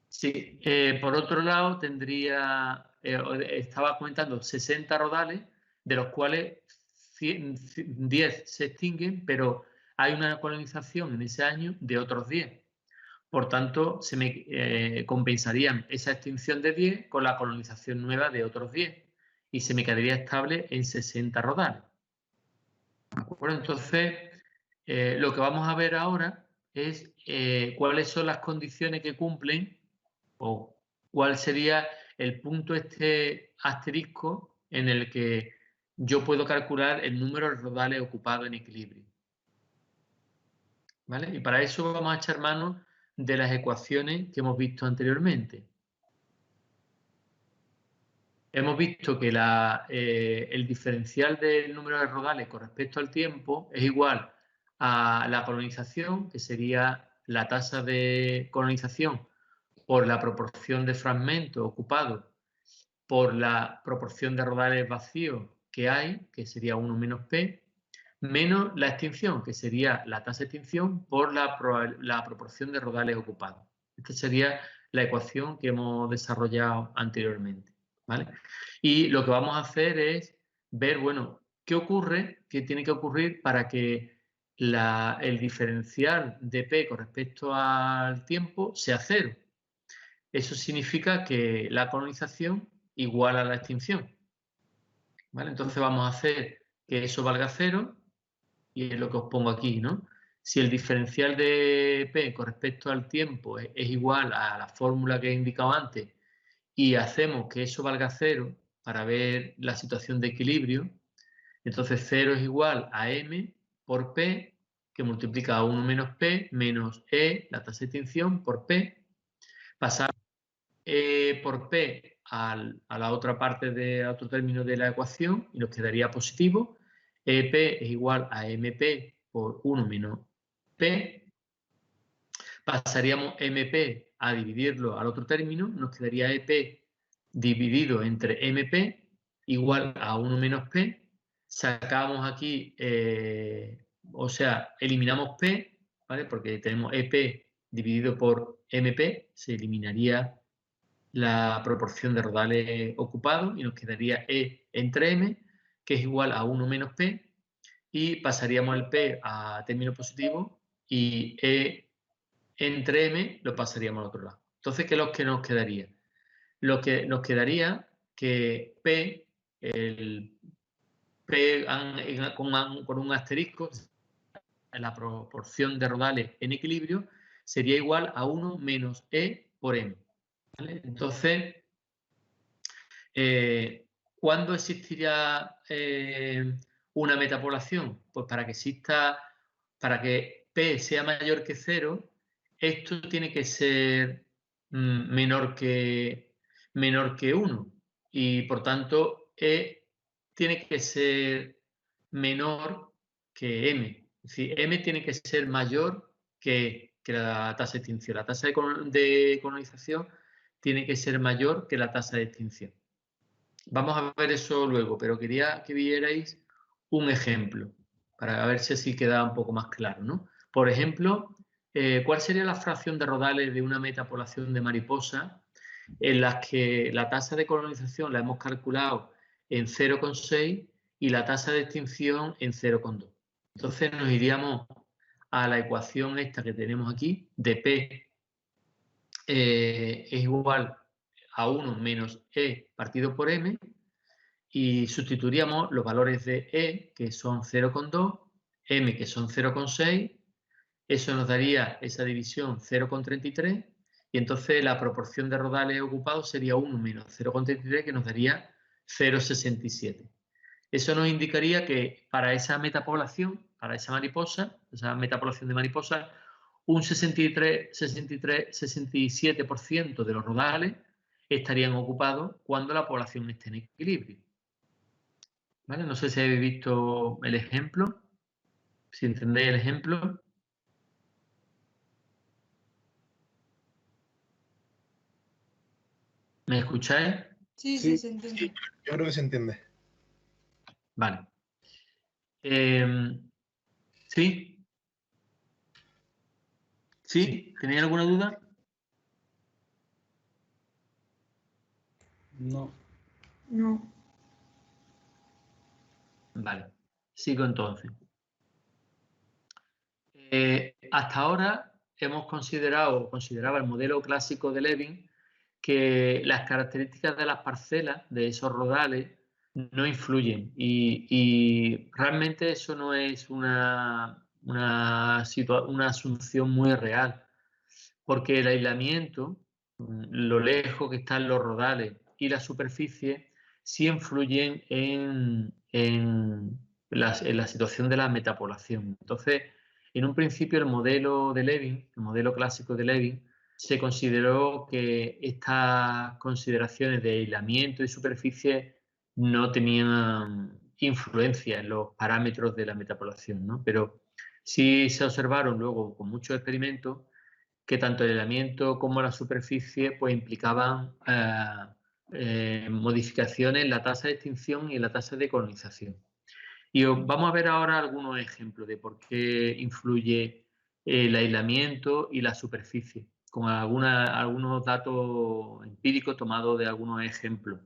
Sí. Por otro lado, tendría... estaba comentando 60 rodales, de los cuales 10 se extinguen, pero hay una colonización en ese año de otros 10. Por tanto, se me compensarían esa extinción de 10 con la colonización nueva de otros 10 y se me quedaría estable en 60 rodales. ¿De acuerdo? Entonces, lo que vamos a ver ahora es cuáles son las condiciones que cumplen o cuál sería el punto este asterisco en el que yo puedo calcular el número de rodales ocupados en equilibrio. ¿Vale? Y para eso vamos a echar mano de las ecuaciones que hemos visto anteriormente. Hemos visto que el diferencial del número de rodales con respecto al tiempo es igual a la colonización, que sería la tasa de colonización por la proporción de fragmentos ocupados por la proporción de rodales vacíos que hay, que sería 1 menos P, menos la extinción, que sería la tasa de extinción por la proporción de rodales ocupados. Esta sería la ecuación que hemos desarrollado anteriormente, ¿vale? Y lo que vamos a hacer es ver, bueno, qué ocurre, qué tiene que ocurrir para que el diferencial de P con respecto al tiempo sea 0. Eso significa que la colonización igual a la extinción, ¿vale? Entonces vamos a hacer que eso valga 0 y es lo que os pongo aquí, ¿no? Si el diferencial de P con respecto al tiempo es igual a la fórmula que he indicado antes y hacemos que eso valga 0 para ver la situación de equilibrio, entonces 0 es igual a M por P, que multiplica a 1 menos P menos E, la tasa de extinción, por P. Pasar por P a la otra parte otro término de la ecuación y nos quedaría positivo. EP es igual a MP por 1 menos P. Pasaríamos MP a dividirlo al otro término, nos quedaría EP dividido entre MP igual a 1 menos P. Sacamos aquí, o sea, eliminamos P, ¿vale? Porque tenemos EP dividido por MP, se eliminaría la proporción de rodales ocupados y nos quedaría E entre M, que es igual a 1 menos P, y pasaríamos el P a término positivo y E entre M lo pasaríamos al otro lado. Entonces, ¿qué es lo que nos quedaría? Lo que nos quedaría que P, el P con un asterisco, la proporción de rodales en equilibrio, sería igual a 1 menos E por M. ¿Vale? Entonces, ¿cuándo existiría una metapoblación? Pues para que P sea mayor que 0, esto tiene que ser menor que 1 y por tanto E tiene que ser menor que M. Es decir, M tiene que ser mayor que la tasa de extinción. La tasa de colonización tiene que ser mayor que la tasa de extinción. Vamos a ver eso luego, pero quería que vierais un ejemplo para ver si así queda un poco más claro, ¿no? Por ejemplo, ¿cuál sería la fracción de rodales de una metapoblación de mariposa en las que la tasa de colonización la hemos calculado en 0,6 y la tasa de extinción en 0,2? Entonces nos iríamos a la ecuación esta que tenemos aquí, de P es igual a 1 menos E partido por M, y sustituiríamos los valores de E, que son 0,2, M, que son 0,6, eso nos daría esa división 0,33, y entonces la proporción de rodales ocupados sería 1 menos 0,33, que nos daría 0,67. Eso nos indicaría que para esa metapoblación, para esa mariposa, esa metapoblación de mariposas, un 67% de los rodales estarían ocupados cuando la población esté en equilibrio. ¿Vale? No sé si habéis visto el ejemplo, si entendéis el ejemplo. ¿Me escucháis? Sí, sí, se entiende. Sí, yo creo que se entiende. Vale. ¿Sí? ¿Sí? ¿Tenéis alguna duda? No. No. Vale. Sigo entonces. Hasta ahora hemos consideraba el modelo clásico de Levin que las características de las parcelas, de esos rodales, no influyen y realmente eso no es una asunción muy real, porque el aislamiento, lo lejos que están los rodales y la superficie, sí influyen en la situación de la metapoblación. Entonces, en un principio el modelo de Levin, el modelo clásico de Levin, se consideró que estas consideraciones de aislamiento y superficie no tenían influencia en los parámetros de la metapoblación, ¿no? Pero sí se observaron luego con muchos experimentos que tanto el aislamiento como la superficie pues implicaban modificaciones en la tasa de extinción y en la tasa de colonización. Y vamos a ver ahora algunos ejemplos de por qué influye el aislamiento y la superficie, con algunos datos empíricos tomados de algunos ejemplos.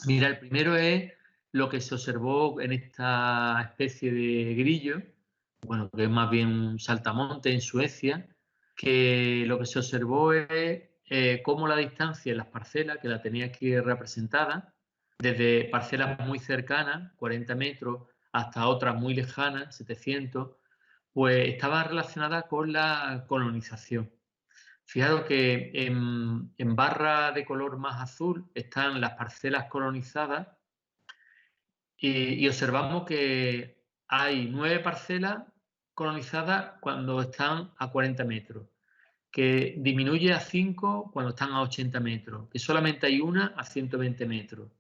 Mira, el primero es lo que se observó en esta especie de grillo, bueno, que es más bien un saltamonte en Suecia, que lo que se observó es cómo la distancia en las parcelas, que la tenía aquí representada, desde parcelas muy cercanas, 40 metros, hasta otras muy lejanas, 700, pues estaba relacionada con la colonización. Fijaros que en barra de color más azul están las parcelas colonizadas y observamos que hay 9 parcelas colonizadas cuando están a 40 metros, que disminuye a 5 cuando están a 80 metros, que solamente hay una a 120 metros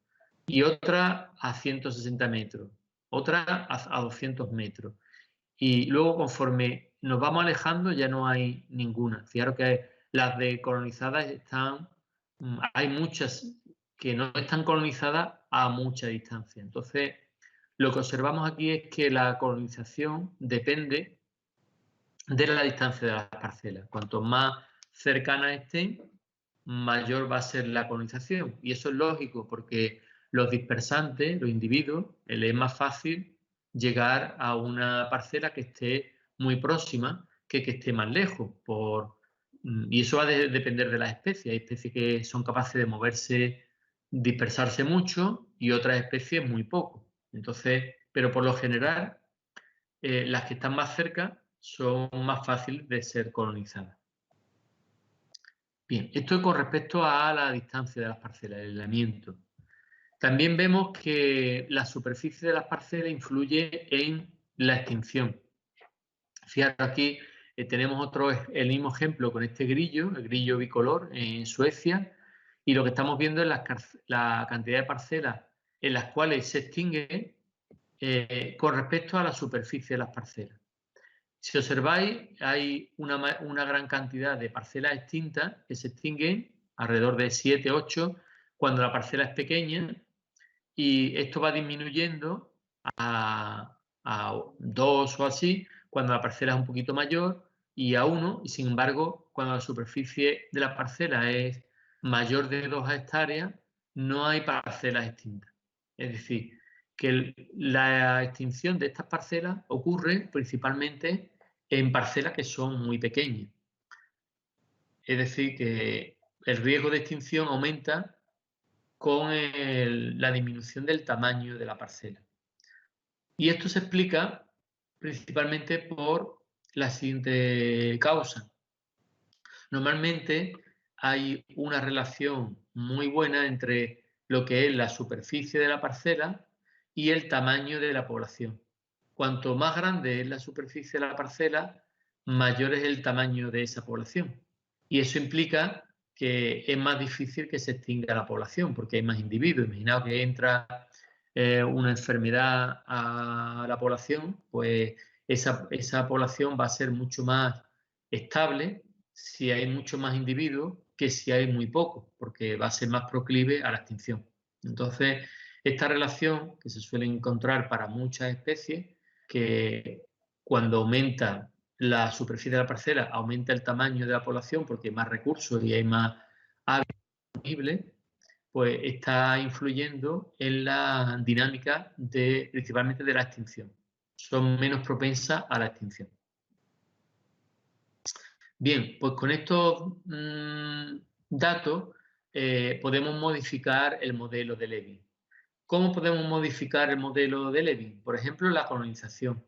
y otra a 160 metros, otra a 200 metros. Y luego conforme nos vamos alejando ya no hay ninguna. Fijaros que las de colonizadas hay muchas que no están colonizadas a mucha distancia. Entonces, lo que observamos aquí es que la colonización depende de la distancia de las parcelas. Cuanto más cercanas estén, mayor va a ser la colonización. Y eso es lógico porque los dispersantes, los individuos, les es más fácil llegar a una parcela que esté muy próxima que esté más lejos. Y eso va a depender de las especies. Hay especies que son capaces de moverse, dispersarse mucho y otras especies muy poco. Entonces, pero por lo general, las que están más cerca son más fáciles de ser colonizadas. Bien, esto es con respecto a la distancia de las parcelas, el aislamiento. También vemos que la superficie de las parcelas influye en la extinción. Fijaros aquí tenemos el mismo ejemplo con este grillo, el grillo bicolor en Suecia, y lo que estamos viendo es la cantidad de parcelas en las cuales se extingue con respecto a la superficie de las parcelas. Si observáis, hay una gran cantidad de parcelas extintas que se extinguen, alrededor de 7, 8, cuando la parcela es pequeña, y esto va disminuyendo a 2 o así, cuando la parcela es un poquito mayor, y a 1, y sin embargo, cuando la superficie de la parcela es mayor de 2 hectáreas, no hay parcelas extintas. Es decir, que la extinción de estas parcelas ocurre principalmente en parcelas que son muy pequeñas. Es decir, que el riesgo de extinción aumenta con la disminución del tamaño de la parcela. Y esto se explica principalmente por la siguiente causa. Normalmente hay una relación muy buena entre lo que es la superficie de la parcela y el tamaño de la población. Cuanto más grande es la superficie de la parcela, mayor es el tamaño de esa población. Y eso implica que es más difícil que se extinga la población porque hay más individuos. Imaginaos que entra una enfermedad a la población, pues esa población va a ser mucho más estable si hay muchos más individuos que si hay muy pocos, porque va a ser más proclive a la extinción. Entonces, esta relación que se suele encontrar para muchas especies, que cuando aumenta la superficie de la parcela, aumenta el tamaño de la población porque hay más recursos y hay más hábitat disponible, pues está influyendo en la dinámica principalmente de la extinción. Son menos propensas a la extinción. Bien, pues con estos datos podemos modificar el modelo de Levin. ¿Cómo podemos modificar el modelo de Levin? Por ejemplo, la colonización.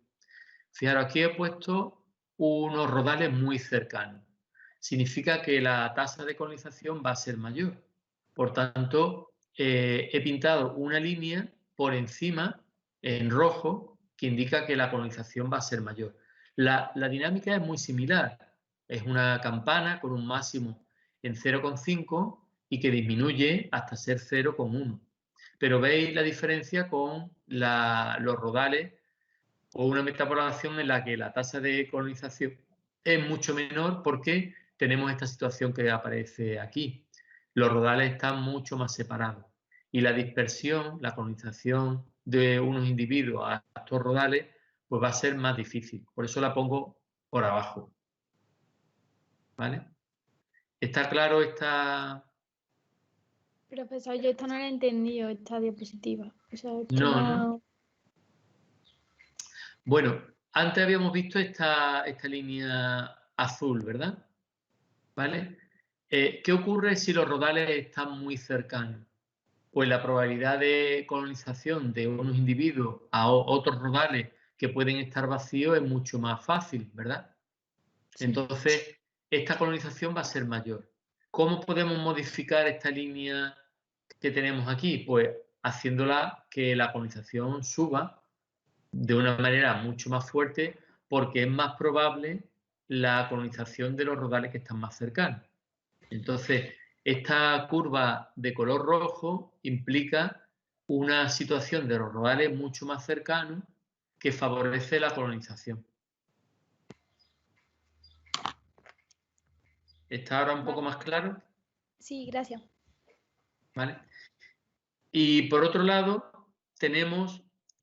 Fijaros, aquí he puesto unos rodales muy cercanos. Significa que la tasa de colonización va a ser mayor. Por tanto, he pintado una línea por encima, en rojo, que indica que la colonización va a ser mayor. La dinámica es muy similar. Es una campana con un máximo en 0,5 y que disminuye hasta ser 0,1. Pero veis la diferencia con los rodales o una metapoblación en la que la tasa de colonización es mucho menor porque tenemos esta situación que aparece aquí. Los rodales están mucho más separados y la dispersión, la colonización de unos individuos a estos rodales, pues va a ser más difícil. Por eso la pongo por abajo. ¿Vale? ¿Está claro esta...? Profesor, yo esto no lo he entendido, esta diapositiva. O sea, No. Bueno, antes habíamos visto esta línea azul, ¿verdad? ¿Vale? ¿Qué ocurre si los rodales están muy cercanos? Pues la probabilidad de colonización de unos individuos a otros rodales que pueden estar vacíos es mucho más fácil, ¿verdad? Sí. Entonces, esta colonización va a ser mayor. ¿Cómo podemos modificar esta línea que tenemos aquí? Pues haciéndola que la colonización suba de una manera mucho más fuerte porque es más probable la colonización de los rodales que están más cercanos. Entonces, esta curva de color rojo implica una situación de los rodales mucho más cercanos que favorece la colonización. ¿Está ahora un poco más claro? Sí, gracias. ¿Vale? Y por otro lado, tenemos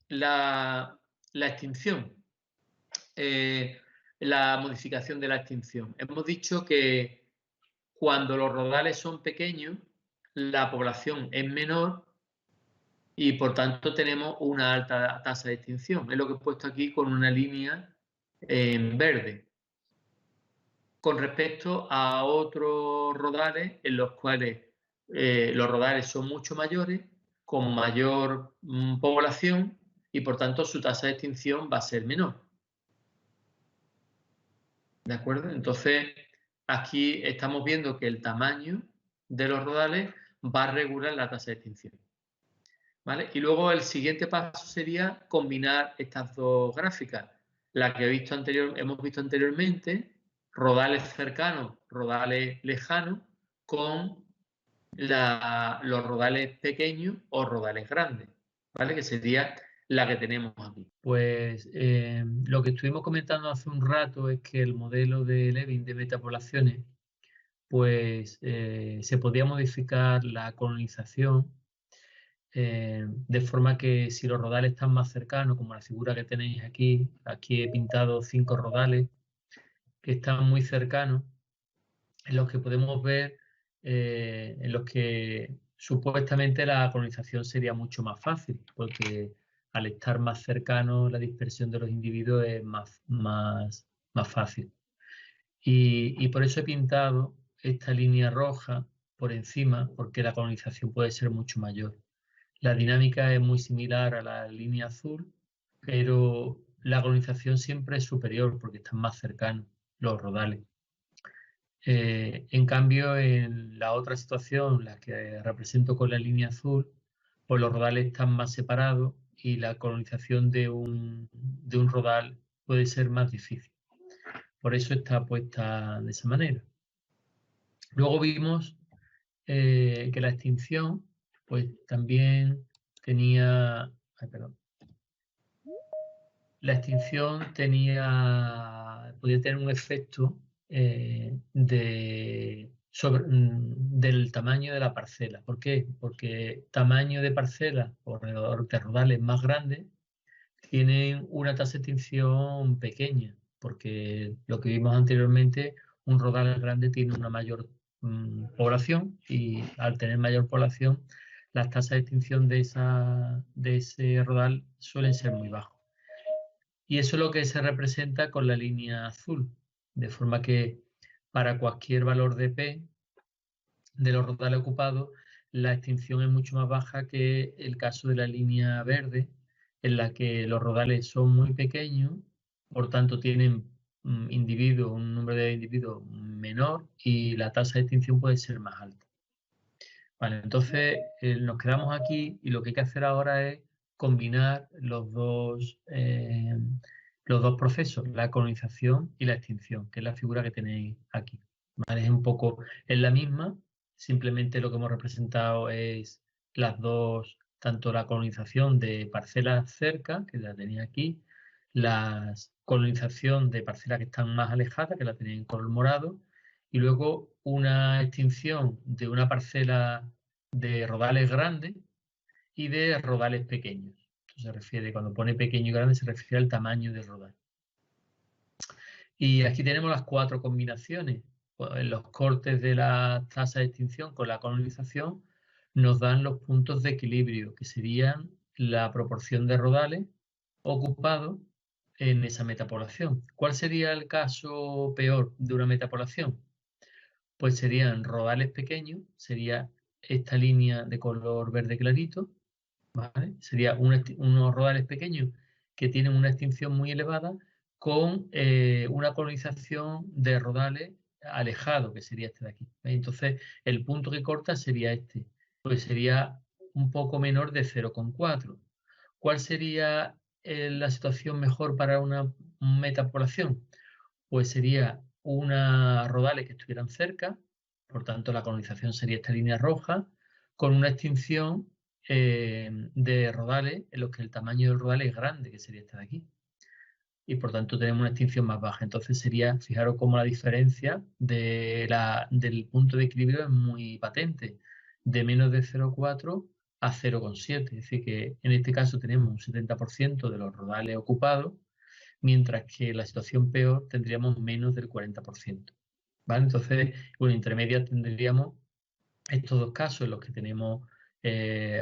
la extinción, la modificación de la extinción. Hemos dicho que cuando los rodales son pequeños, la población es menor y por tanto tenemos una alta tasa de extinción. Es lo que he puesto aquí con una línea en verde. Con respecto a otros rodales en los cuales los rodales son mucho mayores, con mayor población y por tanto su tasa de extinción va a ser menor. ¿De acuerdo? Entonces, aquí estamos viendo que el tamaño de los rodales va a regular la tasa de extinción. ¿Vale? Y luego el siguiente paso sería combinar estas dos gráficas. La que hemos visto anteriormente, rodales cercanos, rodales lejanos, con los rodales pequeños o rodales grandes, ¿vale? Que sería la que tenemos aquí. Pues lo que estuvimos comentando hace un rato es que el modelo de Levin de metapoblaciones, pues se podía modificar la colonización de forma que si los rodales están más cercanos, como la figura que tenéis aquí he pintado 5 rodales que están muy cercanos, en los que podemos ver, en los que supuestamente la colonización sería mucho más fácil, porque al estar más cercanos la dispersión de los individuos es más fácil. Y por eso he pintado esta línea roja por encima, porque la colonización puede ser mucho mayor. La dinámica es muy similar a la línea azul, pero la colonización siempre es superior porque están más cercanos los rodales. En cambio, en la otra situación, la que represento con la línea azul, pues los rodales están más separados y la colonización de un rodal puede ser más difícil. Por eso está puesta de esa manera. Luego vimos que la extinción pues también tenía... La extinción podía tener un efecto del tamaño de la parcela. ¿Por qué? Porque tamaño de parcela o de rodales más grandes tienen una tasa de extinción pequeña, porque lo que vimos anteriormente, un rodal grande tiene una mayor población y al tener mayor población, las tasas de extinción de ese rodal suelen ser muy bajas. Y eso es lo que se representa con la línea azul, de forma que para cualquier valor de P de los rodales ocupados, la extinción es mucho más baja que el caso de la línea verde, en la que los rodales son muy pequeños, por tanto tienen un número de individuos menor y la tasa de extinción puede ser más alta. Vale, entonces nos quedamos aquí y lo que hay que hacer ahora es combinar los dos procesos, la colonización y la extinción, que es la figura que tenéis aquí. ¿Vale? Es la misma, simplemente lo que hemos representado es las dos, tanto la colonización de parcelas cerca, que la tenéis aquí, la colonización de parcelas que están más alejadas, que la tenéis en color morado, y luego una extinción de una parcela de rodales grandes y de rodales pequeños. Esto se refiere, cuando pone pequeño y grande, se refiere al tamaño del rodal. Y aquí tenemos las 4 combinaciones. Los cortes de la tasa de extinción con la colonización nos dan los puntos de equilibrio, que serían la proporción de rodales ocupados en esa metapoblación. ¿Cuál sería el caso peor de una metapoblación? Pues serían rodales pequeños, sería esta línea de color verde clarito, ¿vale? Sería unos rodales pequeños que tienen una extinción muy elevada con una colonización de rodales alejados, que sería este de aquí. Entonces, el punto que corta sería este, pues sería un poco menor de 0,4. ¿Cuál sería la situación mejor para una metapoblación? Pues sería rodales que estuvieran cerca, por tanto la colonización sería esta línea roja, con una extinción de rodales en los que el tamaño del rodal es grande, que sería esta de aquí. Y por tanto tenemos una extinción más baja. Entonces sería, fijaros cómo la diferencia del punto de equilibrio es muy patente, de menos de 0,4 a 0,7. Es decir, que en este caso tenemos un 70% de los rodales ocupados, mientras que en la situación peor tendríamos menos del 40%. ¿vale? Entonces, bueno, intermedia tendríamos estos dos casos en los que tenemos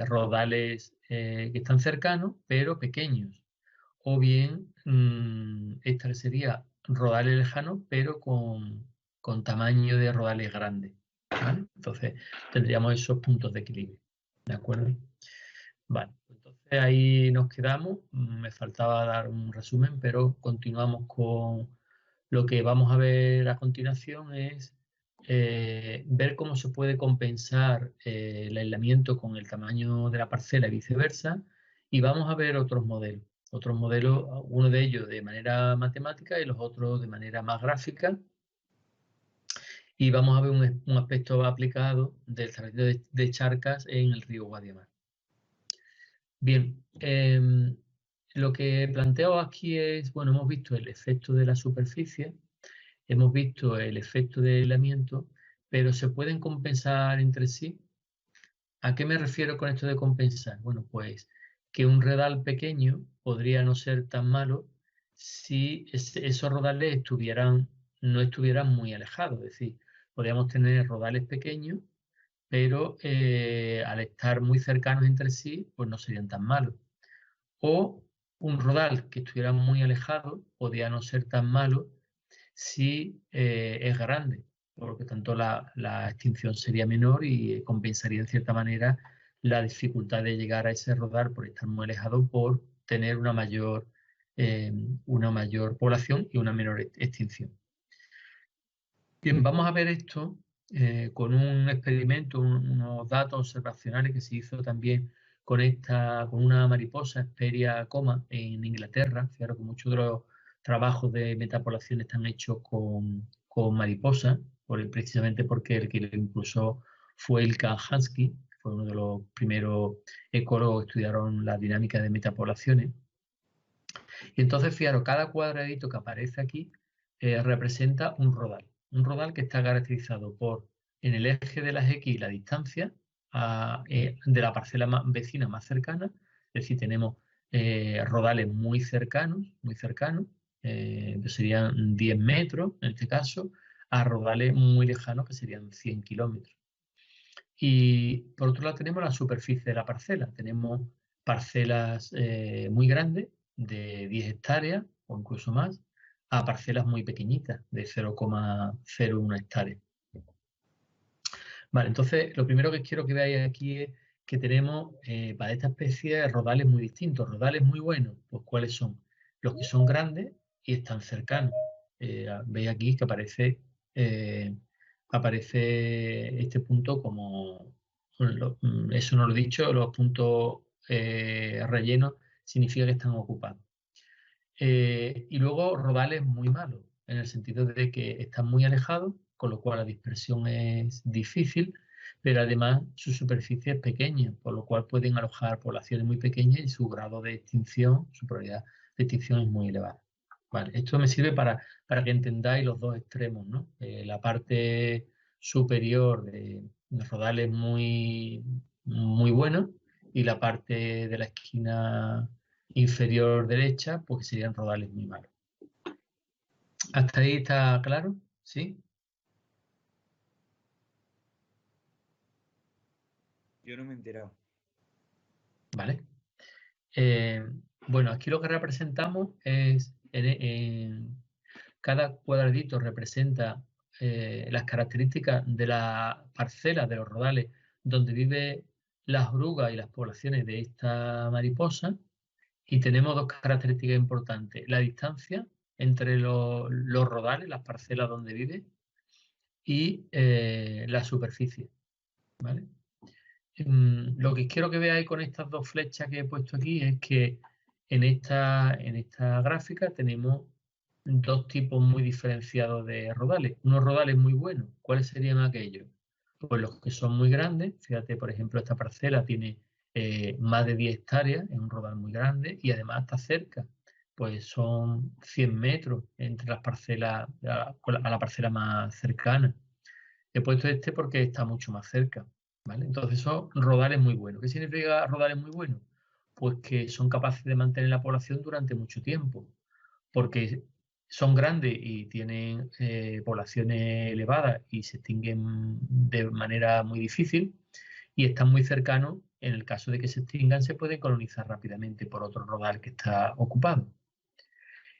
rodales que están cercanos, pero pequeños. O bien, esta sería rodales lejanos, pero con tamaño de rodales grandes, ¿vale? Entonces, tendríamos esos puntos de equilibrio, ¿de acuerdo? Vale, entonces ahí nos quedamos. Me faltaba dar un resumen, pero continuamos con lo que vamos a ver a continuación es ver cómo se puede compensar el aislamiento con el tamaño de la parcela y viceversa. Y vamos a ver otros modelos, uno de ellos de manera matemática y los otros de manera más gráfica. Y vamos a ver un aspecto aplicado del tratamiento de charcas en el río Guadiamar. Bien, lo que planteo aquí es, bueno, hemos visto el efecto de la superficie, hemos visto el efecto del aislamiento, pero ¿se pueden compensar entre sí? ¿A qué me refiero con esto de compensar? Bueno, pues que un rodal pequeño podría no ser tan malo si esos rodales no estuvieran muy alejados. Es decir, podríamos tener rodales pequeños, pero al estar muy cercanos entre sí, pues no serían tan malos. O un rodal que estuviera muy alejado podría no ser tan malo si es grande, por lo tanto la extinción sería menor y compensaría en cierta manera la dificultad de llegar a ese rodal por estar muy alejado, por tener una mayor población y una menor extinción. Bien, vamos a ver esto con un experimento, unos datos observacionales que se hizo también con una mariposa, Hesperia coma, en Inglaterra. Fijaros que muchos de los trabajos de metapoblación están hechos con mariposas, precisamente porque el que lo impulsó fue Ilka Hansky, fue uno de los primeros ecólogos que estudiaron la dinámica de metapoblaciones. Y entonces, fijaros, cada cuadradito que aparece aquí representa un rodal que está caracterizado por, en el eje de las X, la distancia de la parcela vecina más cercana, es decir, tenemos rodales muy cercanos, que serían 10 metros en este caso, a rodales muy lejanos que serían 100 kilómetros. Y por otro lado tenemos la superficie de la parcela, tenemos parcelas muy grandes, de 10 hectáreas o incluso más, a parcelas muy pequeñitas, de 0,01 hectáreas. Vale, entonces lo primero que quiero que veáis aquí es que tenemos para esta especie rodales muy distintos. Rodales muy buenos, pues ¿cuáles son? Los que son grandes y están cercanos. Veis aquí que aparece este punto como, eso no lo he dicho, los puntos rellenos significa que están ocupados. Y luego rodales muy malos, en el sentido de que están muy alejados, con lo cual la dispersión es difícil, pero además su superficie es pequeña, por lo cual pueden alojar poblaciones muy pequeñas y su grado de extinción, su probabilidad de extinción es muy elevada. Vale, esto me sirve para que entendáis los dos extremos, ¿no? La parte superior de rodales muy, muy buenos y la parte de la esquina inferior derecha, pues serían rodales muy malos. ¿Hasta ahí está claro? ¿Sí? Yo no me he enterado. Vale. Bueno, aquí lo que representamos es, cada cuadradito representa las características de la parcela de los rodales donde viven las orugas y las poblaciones de esta mariposa. Y tenemos dos características importantes: la distancia entre los rodales, las parcelas donde vive, y la superficie, ¿vale? Lo que quiero que veáis con estas dos flechas que he puesto aquí es que en esta gráfica tenemos dos tipos muy diferenciados de rodales. Unos rodales muy buenos. ¿Cuáles serían aquellos? Pues los que son muy grandes. Fíjate, por ejemplo, esta parcela tiene más de 10 hectáreas, es un rodal muy grande y además está cerca. Pues son 100 metros entre las parcelas, a la parcela más cercana. He puesto este porque está mucho más cerca, ¿vale? Entonces son rodales muy buenos. ¿Qué significa rodales muy buenos? Pues que son capaces de mantener la población durante mucho tiempo, porque son grandes y tienen poblaciones elevadas y se extinguen de manera muy difícil, y están muy cercanos, en el caso de que se extingan, se pueden colonizar rápidamente por otro rodal que está ocupado.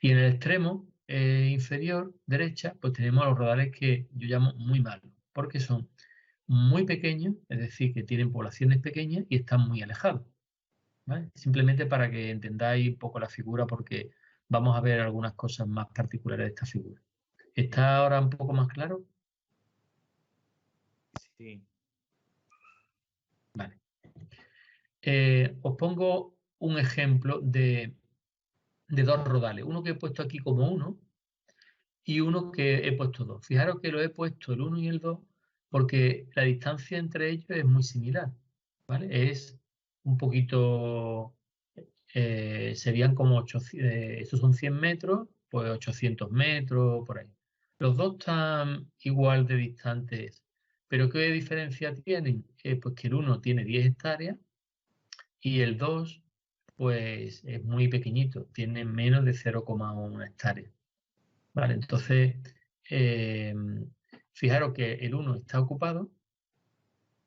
Y en el extremo inferior derecha, pues tenemos los rodales que yo llamo muy malos, porque son muy pequeños, es decir, que tienen poblaciones pequeñas y están muy alejados, ¿vale? Simplemente para que entendáis un poco la figura, porque vamos a ver algunas cosas más particulares de esta figura. ¿Está ahora un poco más claro? Sí. Vale. Os pongo un ejemplo de dos rodales. Uno que he puesto aquí como 1 y uno que he puesto 2. Fijaros que lo he puesto el 1 y el 2 porque la distancia entre ellos es muy similar, ¿vale? Es un poquito... serían como 800, estos son 100 metros, pues 800 metros, por ahí. Los dos están igual de distantes, pero ¿qué diferencia tienen? Pues que el uno tiene 10 hectáreas y el 2 pues es muy pequeñito, tiene menos de 0,1 hectáreas. Vale, entonces, fijaros que el 1 está ocupado,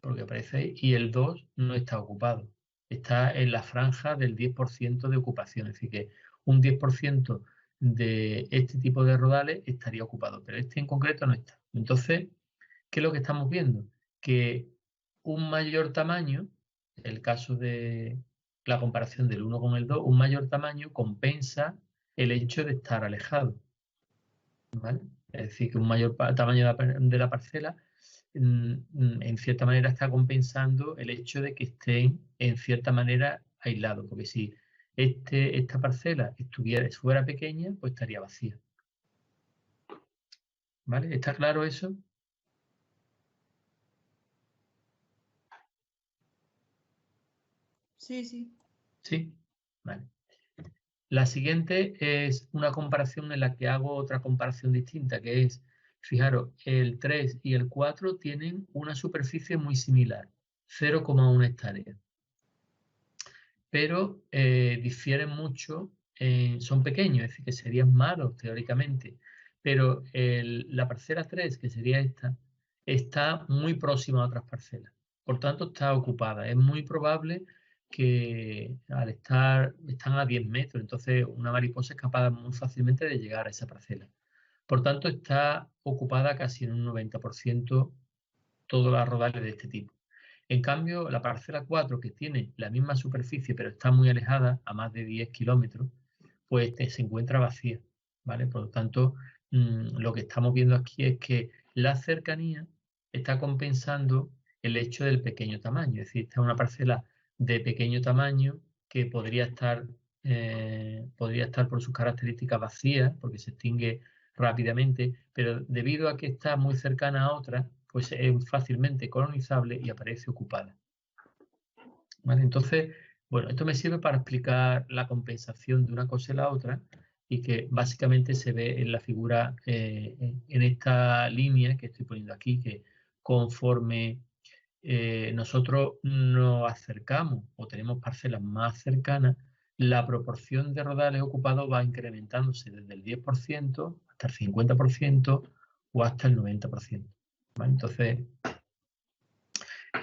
porque aparece ahí, y el 2 no está ocupado. Está en la franja del 10% de ocupación, es decir, que un 10% de este tipo de rodales estaría ocupado, pero este en concreto no está. Entonces, ¿qué es lo que estamos viendo? Que un mayor tamaño, el caso de la comparación del 1 con el 2, un mayor tamaño compensa el hecho de estar alejado, ¿vale? Es decir, que un mayor tamaño de la parcela en cierta manera está compensando el hecho de que estén en cierta manera aislados, porque si esta parcela fuera pequeña, pues estaría vacía. ¿Vale? ¿Está claro eso? Sí, sí. Sí. Vale. La siguiente es una comparación en la que hago otra comparación distinta, que es, fijaros, el 3 y el 4 tienen una superficie muy similar, 0,1 hectárea. Pero difieren mucho, son pequeños, es decir, que serían malos teóricamente, pero la parcela 3, que sería esta, está muy próxima a otras parcelas, por tanto está ocupada. Es muy probable que están a 10 metros, entonces una mariposa es capaz muy fácilmente de llegar a esa parcela. Por tanto, está ocupada casi en un 90% todas las rodales de este tipo. En cambio, la parcela 4, que tiene la misma superficie, pero está muy alejada, a más de 10 kilómetros, pues se encuentra vacía, ¿vale? Por lo tanto, lo que estamos viendo aquí es que la cercanía está compensando el hecho del pequeño tamaño. Es decir, esta es una parcela de pequeño tamaño que podría estar por sus características vacía, porque se extingue rápidamente, pero debido a que está muy cercana a otra, pues es fácilmente colonizable y aparece ocupada. ¿Vale? Entonces, bueno, esto me sirve para explicar la compensación de una cosa y la otra, y que básicamente se ve en la figura, en esta línea que estoy poniendo aquí, que conforme nosotros nos acercamos o tenemos parcelas más cercanas, la proporción de rodales ocupados va incrementándose desde el 10% hasta el 50% o hasta el 90%. ¿Vale? Entonces,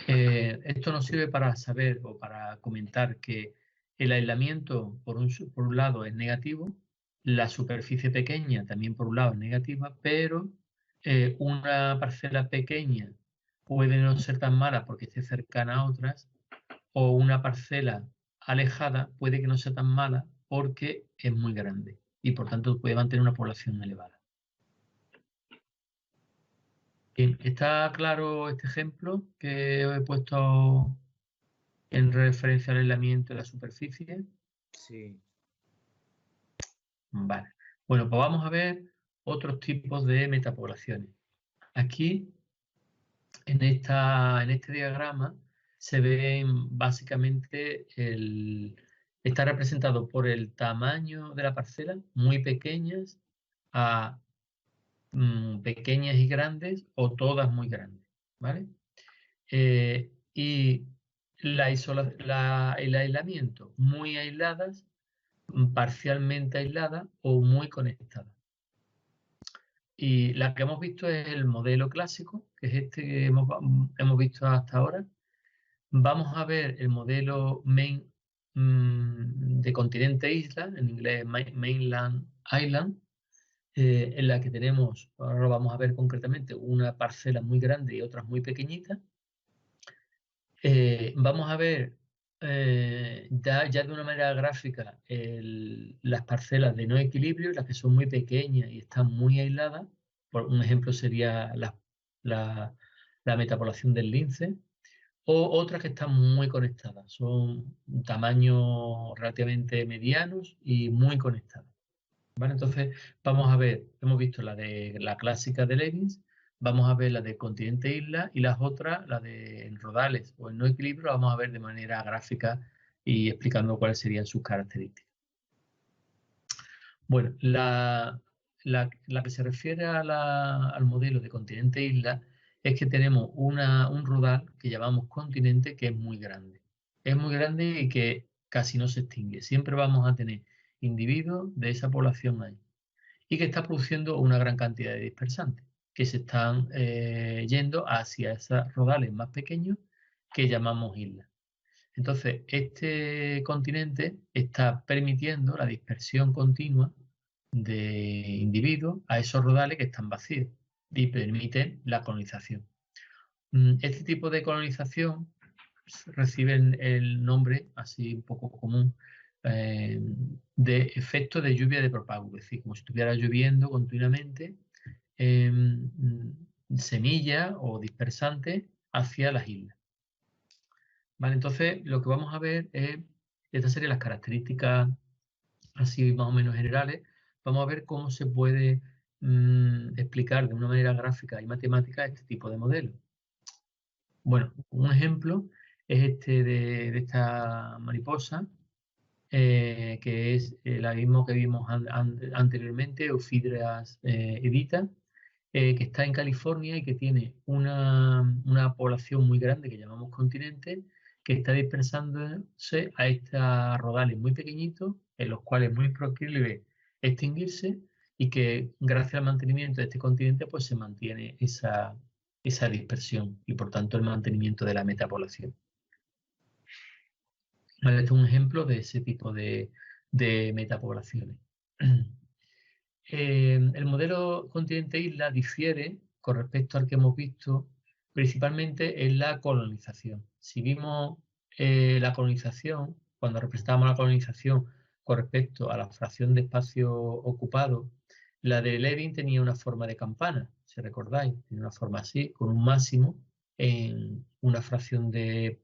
esto nos sirve para saber o para comentar que el aislamiento, por un lado, es negativo, la superficie pequeña también por un lado es negativa, pero una parcela pequeña puede no ser tan mala porque esté cercana a otras, o una parcela alejada puede que no sea tan mala porque es muy grande y por tanto puede mantener una población elevada. Bien, ¿está claro este ejemplo que he puesto en referencia al aislamiento de la superficie? Sí. Vale. Bueno, pues vamos a ver otros tipos de metapoblaciones. Aquí, en este diagrama, se ven básicamente está representado por el tamaño de la parcela, muy pequeñas a pequeñas y grandes o todas muy grandes, ¿vale? Y el aislamiento, muy aisladas, parcialmente aisladas o muy conectadas. Y la que hemos visto es el modelo clásico, que es este que hemos visto hasta ahora. Vamos a ver el modelo de continente-isla, en inglés mainland island, en la que tenemos, ahora lo vamos a ver concretamente, una parcela muy grande y otras muy pequeñitas. Vamos a ver ya de una manera gráfica las parcelas de no equilibrio, las que son muy pequeñas y están muy aisladas. Por un ejemplo sería la metapoblación del lince, o otras que están muy conectadas, son tamaños relativamente medianos y muy conectadas. ¿Vale? Entonces vamos a ver, hemos visto la de la clásica de Leibniz, vamos a ver la de continente-isla y las otras, la de rodales o en no equilibrio, la vamos a ver de manera gráfica y explicando cuáles serían sus características. Bueno, la que se refiere al modelo de continente-isla es que tenemos un rodal que llamamos continente que es muy grande. Es muy grande y que casi no se extingue. Siempre vamos a tener individuos de esa población ahí y que está produciendo una gran cantidad de dispersantes que se están yendo hacia esos rodales más pequeños que llamamos islas. Entonces, este continente está permitiendo la dispersión continua de individuos a esos rodales que están vacíos y permiten la colonización. Este tipo de colonización recibe el nombre, así un poco común, de efecto de lluvia de propágulo, es decir, como si estuviera lloviendo continuamente semillas o dispersantes hacia las islas. ¿Vale? Entonces, lo que vamos a ver es, estas serían las características así más o menos generales. Vamos a ver cómo se puede explicar de una manera gráfica y matemática este tipo de modelos. Bueno, un ejemplo es este de esta mariposa, que es el mismo que vimos anteriormente, Euphydras edita, que está en California y que tiene una población muy grande que llamamos continente, que está dispersándose a estos rodales muy pequeñitos, en los cuales es muy proclive extinguirse y que gracias al mantenimiento de este continente pues se mantiene esa dispersión y por tanto el mantenimiento de la metapoblación. Vale, este es un ejemplo de ese tipo de metapoblaciones. El modelo continente-isla difiere con respecto al que hemos visto principalmente en la colonización. Si vimos la colonización, cuando representamos la colonización con respecto a la fracción de espacio ocupado, la de Levin tenía una forma de campana, si recordáis, tenía una forma así, con un máximo en una fracción de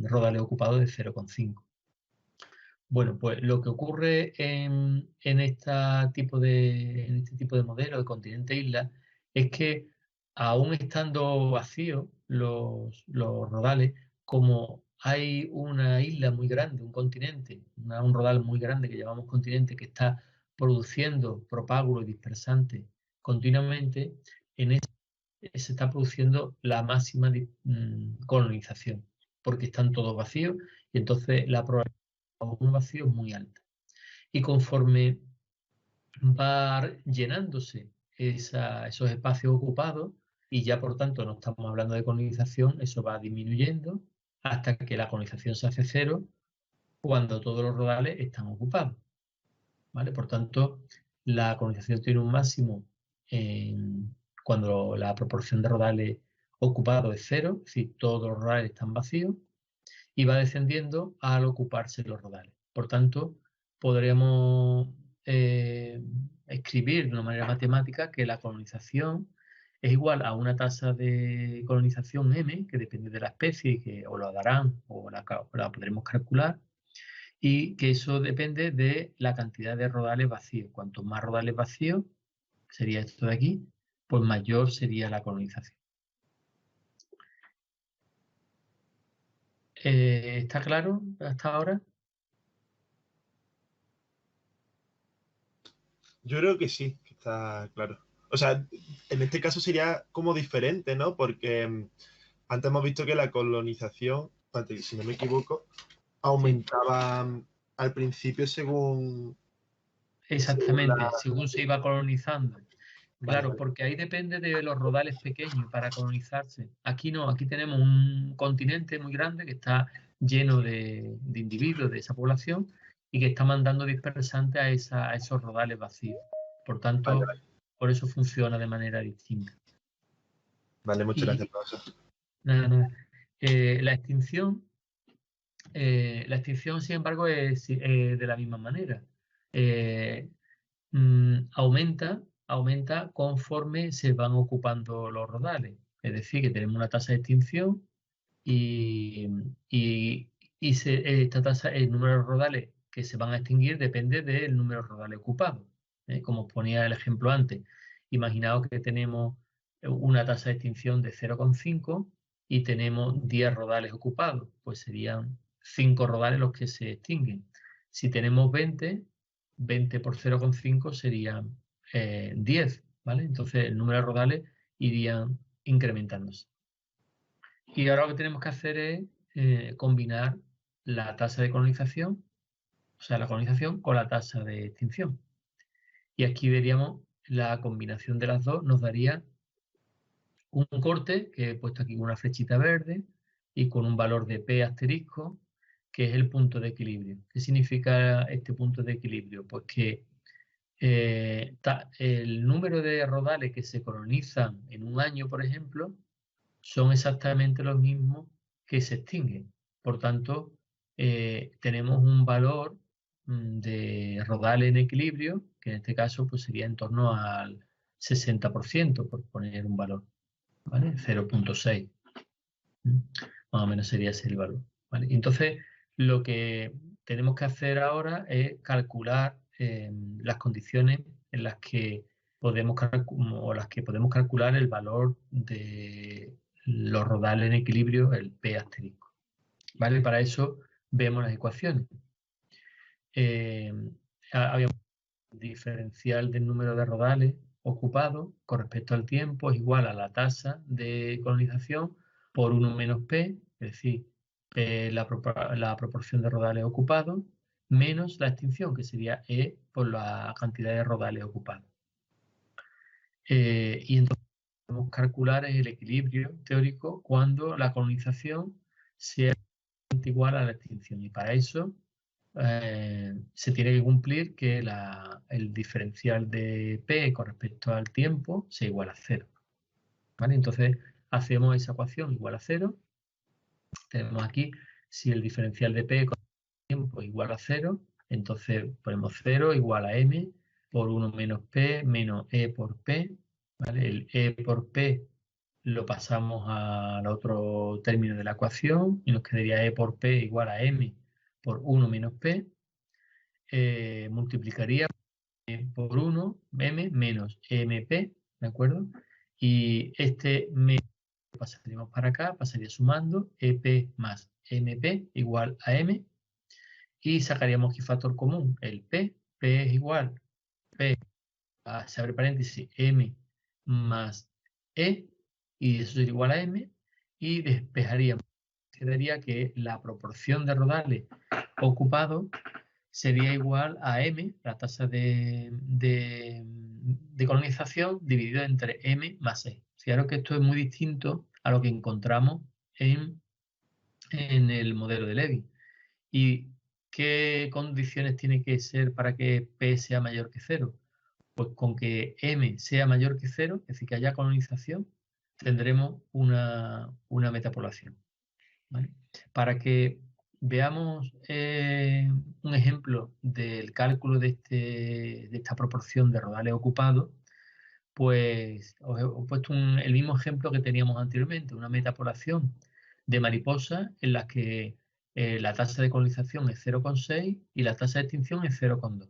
rodales ocupados de 0,5. Bueno, pues lo que ocurre en este tipo de modelo de continente-isla es que aún estando vacíos los rodales, como hay una isla muy grande, un continente, un rodal muy grande que llamamos continente que está produciendo propágulos y dispersantes continuamente, se está produciendo la máxima colonización, porque están todos vacíos y entonces la probabilidad un vacío muy alta. Y conforme va llenándose esos espacios ocupados, y ya por tanto no estamos hablando de colonización, eso va disminuyendo hasta que la colonización se hace cero cuando todos los rodales están ocupados. ¿Vale? Por tanto, la colonización tiene un máximo cuando la proporción de rodales ocupados es cero, es decir, todos los rodales están vacíos, y va descendiendo al ocuparse los rodales. Por tanto, podremos escribir de una manera matemática que la colonización es igual a una tasa de colonización m, que depende de la especie, que o la darán o la podremos calcular, y que eso depende de la cantidad de rodales vacíos. Cuanto más rodales vacíos, sería esto de aquí, pues mayor sería la colonización. ¿Está claro hasta ahora? Yo creo que sí, que está claro. O sea, en este caso sería como diferente, ¿no? Porque antes hemos visto que la colonización, si no me equivoco, aumentaba al principio según... Exactamente, según se iba colonizando. Claro, Vale. porque ahí depende de los rodales pequeños para colonizarse. Aquí no, aquí tenemos un continente muy grande que está lleno de individuos de esa población y que está mandando dispersantes a esos rodales vacíos. Por tanto, Vale. por eso funciona de manera distinta. Vale, muchas Y- gracias, profesor. Nada. La extinción, sin embargo, es de la misma manera. Aumenta conforme se van ocupando los rodales. Es decir, que tenemos una tasa de extinción y esta tasa, el número de rodales que se van a extinguir depende del número de rodales ocupados. Como ponía el ejemplo antes, imaginaos que tenemos una tasa de extinción de 0,5 y tenemos 10 rodales ocupados, pues serían 5 rodales los que se extinguen. Si tenemos 20 por 0,5 serían 10, ¿vale? Entonces el número de rodales irían incrementándose. Y ahora lo que tenemos que hacer es combinar la tasa de colonización, o sea, la colonización con la tasa de extinción. Y aquí veríamos la combinación de las dos, nos daría un corte, que he puesto aquí con una flechita verde y con un valor de P asterisco, que es el punto de equilibrio. ¿Qué significa este punto de equilibrio? Pues que el número de rodales que se colonizan en un año, por ejemplo, son exactamente los mismos que se extinguen. Por tanto, tenemos un valor de rodales en equilibrio, que en este caso pues, sería en torno al 60%, por poner un valor, ¿vale? 0,6. Más o menos sería ese el valor, ¿vale? Entonces, lo que tenemos que hacer ahora es calcular las condiciones en las que podemos calcular el valor de los rodales en equilibrio, el P asterisco. ¿Vale? Para eso vemos las ecuaciones. Había un diferencial del número de rodales ocupados con respecto al tiempo es igual a la tasa de colonización por 1 menos P, es decir, la proporción de rodales ocupados, menos la extinción, que sería E por la cantidad de rodales ocupados. Y entonces podemos calcular el equilibrio teórico cuando la colonización sea igual a la extinción. Y para eso se tiene que cumplir que el diferencial de P con respecto al tiempo sea igual a 0. ¿Vale? Entonces hacemos esa ecuación igual a 0. Tenemos aquí, si el diferencial de P con el tiempo es igual a 0, entonces ponemos 0 igual a M por 1 menos P menos E por P. ¿Vale? El E por P lo pasamos al otro término de la ecuación y nos quedaría E por P igual a M por 1 menos P. Multiplicaría por 1, M menos MP, ¿de acuerdo? Y este M pasaríamos para acá, pasaría sumando EP más MP igual a M y sacaríamos aquí factor común, el P es igual, P, se abre paréntesis, M más E y eso sería igual a M y despejaríamos. Quedaría que la proporción de rodales ocupados sería igual a M, la tasa de colonización, dividido entre M más E. Fijaros que esto es muy distinto a lo que encontramos en el modelo de Levy. ¿Y qué condiciones tiene que ser para que P sea mayor que 0? Pues con que M sea mayor que 0, es decir, que haya colonización, tendremos una metapoblación. ¿Vale? Para que veamos un ejemplo del cálculo de esta proporción de rodales ocupados, pues os he puesto el mismo ejemplo que teníamos anteriormente, una metapoblación de mariposas en la que la tasa de colonización es 0,6 y la tasa de extinción es 0,2.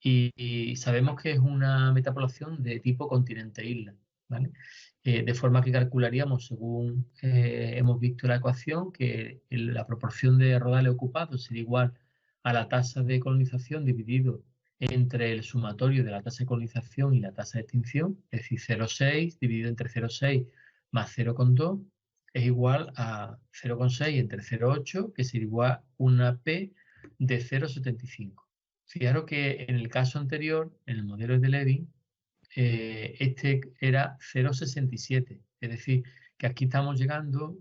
Y sabemos que es una metapoblación de tipo continente-isla, ¿vale? De forma que calcularíamos, según hemos visto la ecuación, que la proporción de rodales ocupados sería igual a la tasa de colonización dividido entre el sumatorio de la tasa de colonización y la tasa de extinción, es decir, 0,6 dividido entre 0,6 más 0,2 es igual a 0,6 entre 0,8, que sería igual a una P de 0,75. Fijaros que en el caso anterior, en el modelo de Levy, este era 0,67. Es decir, que aquí estamos llegando,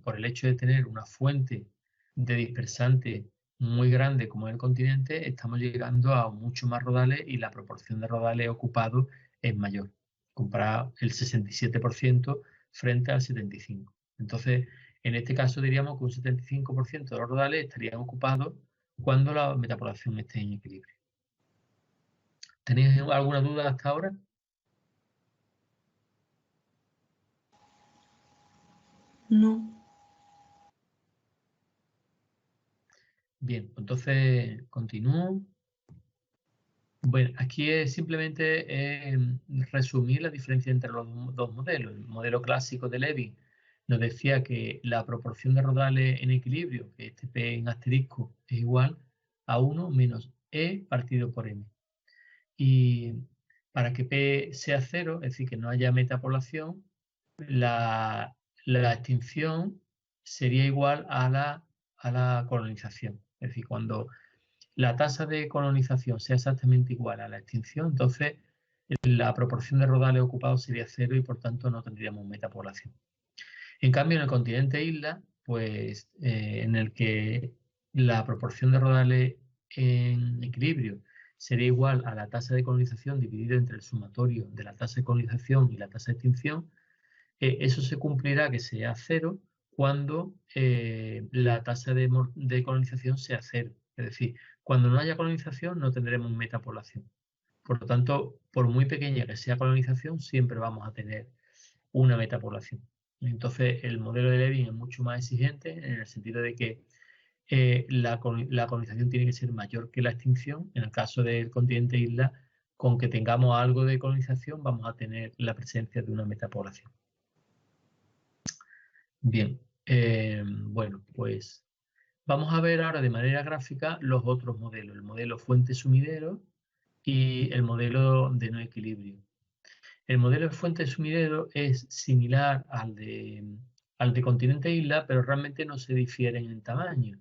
por el hecho de tener una fuente de dispersante muy grande como el continente, estamos llegando a mucho más rodales y la proporción de rodales ocupados es mayor, comparado el 67% frente al 75%. Entonces, en este caso diríamos que un 75% de los rodales estarían ocupados cuando la metapoblación esté en equilibrio. ¿Tenéis alguna duda hasta ahora? No. Bien, entonces continúo. Bueno, aquí es simplemente resumir la diferencia entre los dos modelos. El modelo clásico de Levy nos decía que la proporción de rodales en equilibrio, que este P en asterisco es igual a 1 menos E partido por M. Y para que P sea 0, es decir, que no haya metapoblación, la extinción sería igual a la colonización. Es decir, cuando la tasa de colonización sea exactamente igual a la extinción, entonces la proporción de rodales ocupados sería 0 y por tanto no tendríamos metapoblación. En cambio, en el continente isla, pues en el que la proporción de rodales en equilibrio sería igual a la tasa de colonización dividida entre el sumatorio de la tasa de colonización y la tasa de extinción, eso se cumplirá que sea 0 cuando la tasa de colonización sea 0. Es decir, cuando no haya colonización no tendremos metapoblación. Por lo tanto, por muy pequeña que sea colonización, siempre vamos a tener una metapoblación. Entonces, el modelo de Levin es mucho más exigente en el sentido de que la colonización tiene que ser mayor que la extinción. En el caso del continente isla, con que tengamos algo de colonización, vamos a tener la presencia de una metapoblación. Bien, bueno, pues vamos a ver ahora de manera gráfica los otros modelos, el modelo fuente-sumidero y el modelo de no equilibrio. El modelo de fuente-sumidero es similar al de continente-isla, pero realmente no se difieren en tamaño,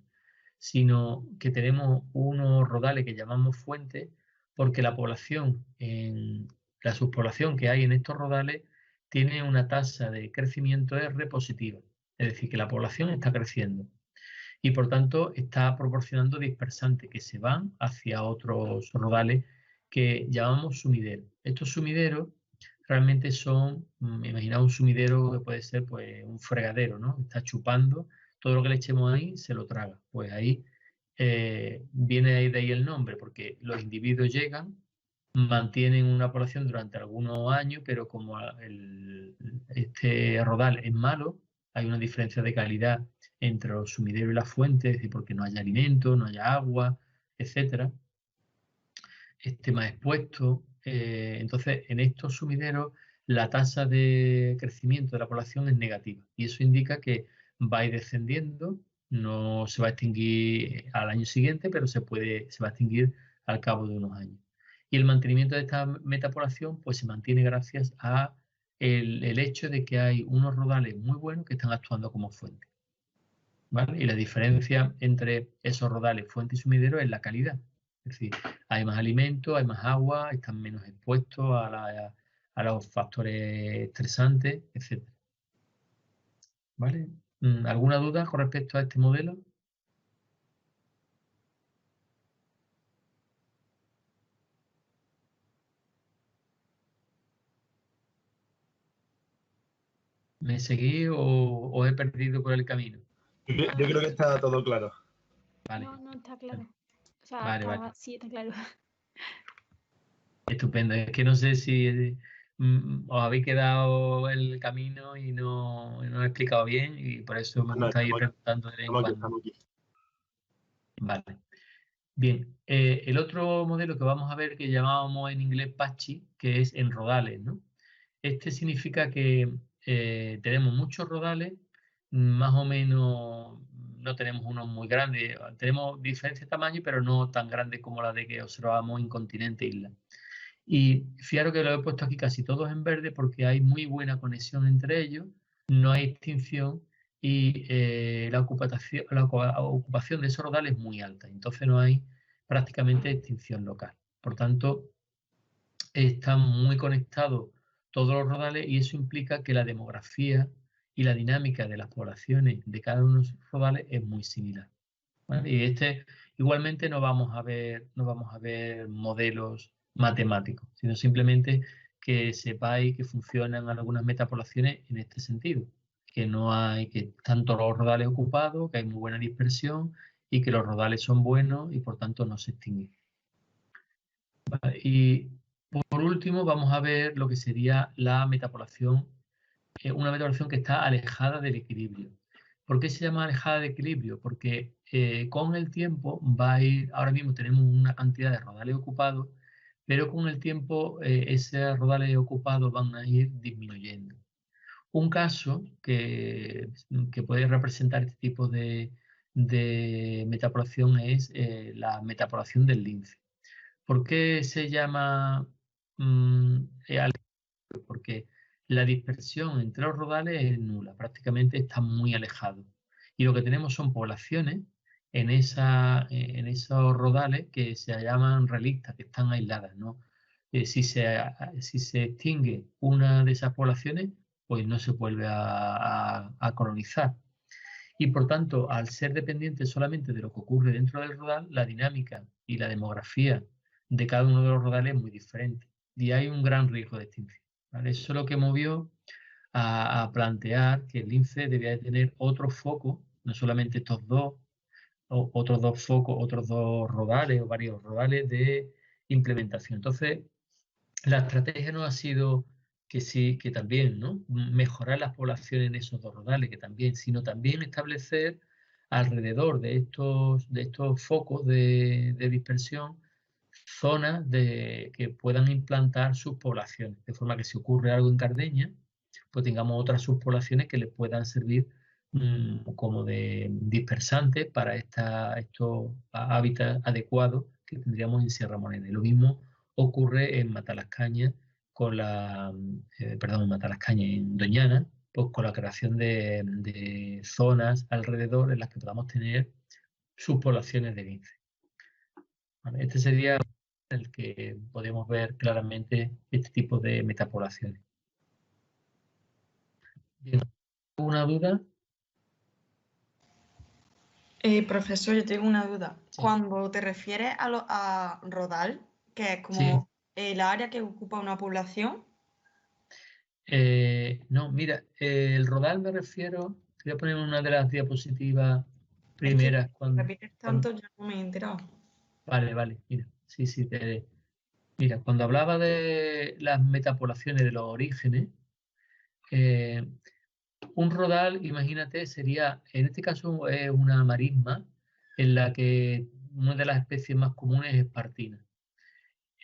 sino que tenemos unos rodales que llamamos fuente porque la población, la subpoblación que hay en estos rodales tiene una tasa de crecimiento R positiva, es decir, que la población está creciendo y por tanto está proporcionando dispersantes que se van hacia otros rodales que llamamos sumideros. Estos sumideros realmente son, imaginaos un sumidero que puede ser pues un fregadero, ¿no? Está chupando, todo lo que le echemos ahí se lo traga. Pues ahí viene de ahí el nombre, porque los individuos llegan, mantienen una población durante algunos años, pero como este rodal es malo, hay una diferencia de calidad entre los sumideros y las fuentes, es decir, porque no haya alimento, no haya agua, etcétera, esté más expuesto. Entonces, en estos sumideros, la tasa de crecimiento de la población es negativa y eso indica que va a ir descendiendo, no se va a extinguir al año siguiente, pero se va a extinguir al cabo de unos años. Y el mantenimiento de esta metapoblación pues se mantiene gracias a el hecho de que hay unos rodales muy buenos que están actuando como fuente. ¿Vale? Y la diferencia entre esos rodales, fuente y sumidero, es la calidad. Es decir, hay más alimento, hay más agua, están menos expuestos a los factores estresantes, etc. ¿Vale? ¿Alguna duda con respecto a este modelo? ¿Me seguí o he perdido por el camino? Yo creo que está todo claro. Vale. No, está claro. O sea, Vale. sí, está claro. Estupendo. Es que no sé si os habéis quedado en el camino y no he explicado bien y por eso me gusta ir preguntando de vez en cuando. Vale. Bien, el otro modelo que vamos a ver que llamábamos en inglés patchy, que es en rodales, ¿no? Este significa que tenemos muchos rodales, más o menos no tenemos unos muy grandes, tenemos diferencia de tamaño, pero no tan grandes como la de que observamos en continente e isla. Y fijaros que lo he puesto aquí casi todos en verde porque hay muy buena conexión entre ellos, no hay extinción y la ocupación de esos rodales es muy alta. Entonces no hay prácticamente extinción local. Por tanto, están muy conectados todos los rodales y eso implica que la demografía y la dinámica de las poblaciones de cada uno de esos rodales es muy similar, ¿vale? Y igualmente no vamos a ver modelos matemáticos, sino simplemente que sepáis que funcionan algunas metapoblaciones en este sentido, que están todos los rodales ocupados, que hay muy buena dispersión y que los rodales son buenos y por tanto no se extinguen. Vale, y por último vamos a ver lo que sería la metapoblación, una metapoblación que está alejada del equilibrio. ¿Por qué se llama alejada de equilibrio? Porque con el tiempo va a ir, ahora mismo tenemos una cantidad de rodales ocupados, pero con el tiempo esos rodales ocupados van a ir disminuyendo. Un caso que puede representar este tipo de metapoblación es la metapoblación del lince. ¿Por qué se llama alejado? Porque la dispersión entre los rodales es nula, prácticamente están muy alejados. Y lo que tenemos son poblaciones en esos rodales que se llaman relictas, que están aisladas, ¿no? Si se extingue una de esas poblaciones, pues no se vuelve a colonizar. Y por tanto, al ser dependiente solamente de lo que ocurre dentro del rodal, la dinámica y la demografía de cada uno de los rodales es muy diferente. Y hay un gran riesgo de extinción, ¿vale? Eso es lo que movió a plantear que el lince debía de tener otro foco, no solamente estos dos, o otros dos focos, otros dos rodales o varios rodales de implementación. Entonces, la estrategia no ha sido que sí, que también, ¿no? Mejorar las poblaciones en esos dos rodales, que también, sino también establecer alrededor de estos focos de dispersión zonas que puedan implantar sus poblaciones, de forma que si ocurre algo en Cardeña, pues tengamos otras subpoblaciones que les puedan servir como de dispersantes para estos hábitats adecuados que tendríamos en Sierra Morena. Y lo mismo ocurre en Matalascaña en Matalascaña, en Doñana, pues con la creación de zonas alrededor en las que podamos tener subpoblaciones de lince. ¿Vale? Este sería el que podemos ver claramente este tipo de metapoblaciones. Bien, ¿alguna duda? Profesor, yo tengo una duda. Sí. Cuando te refieres a rodal, que es como Sí. el área que ocupa una población. No, mira, el rodal me refiero, voy a poner una de las diapositivas primeras. Si repites tanto, yo no me he enterado. Vale, mira, sí, mira, cuando hablaba de las metapoblaciones de los orígenes, un rodal, imagínate, sería, en este caso es una marisma en la que una de las especies más comunes es espartina.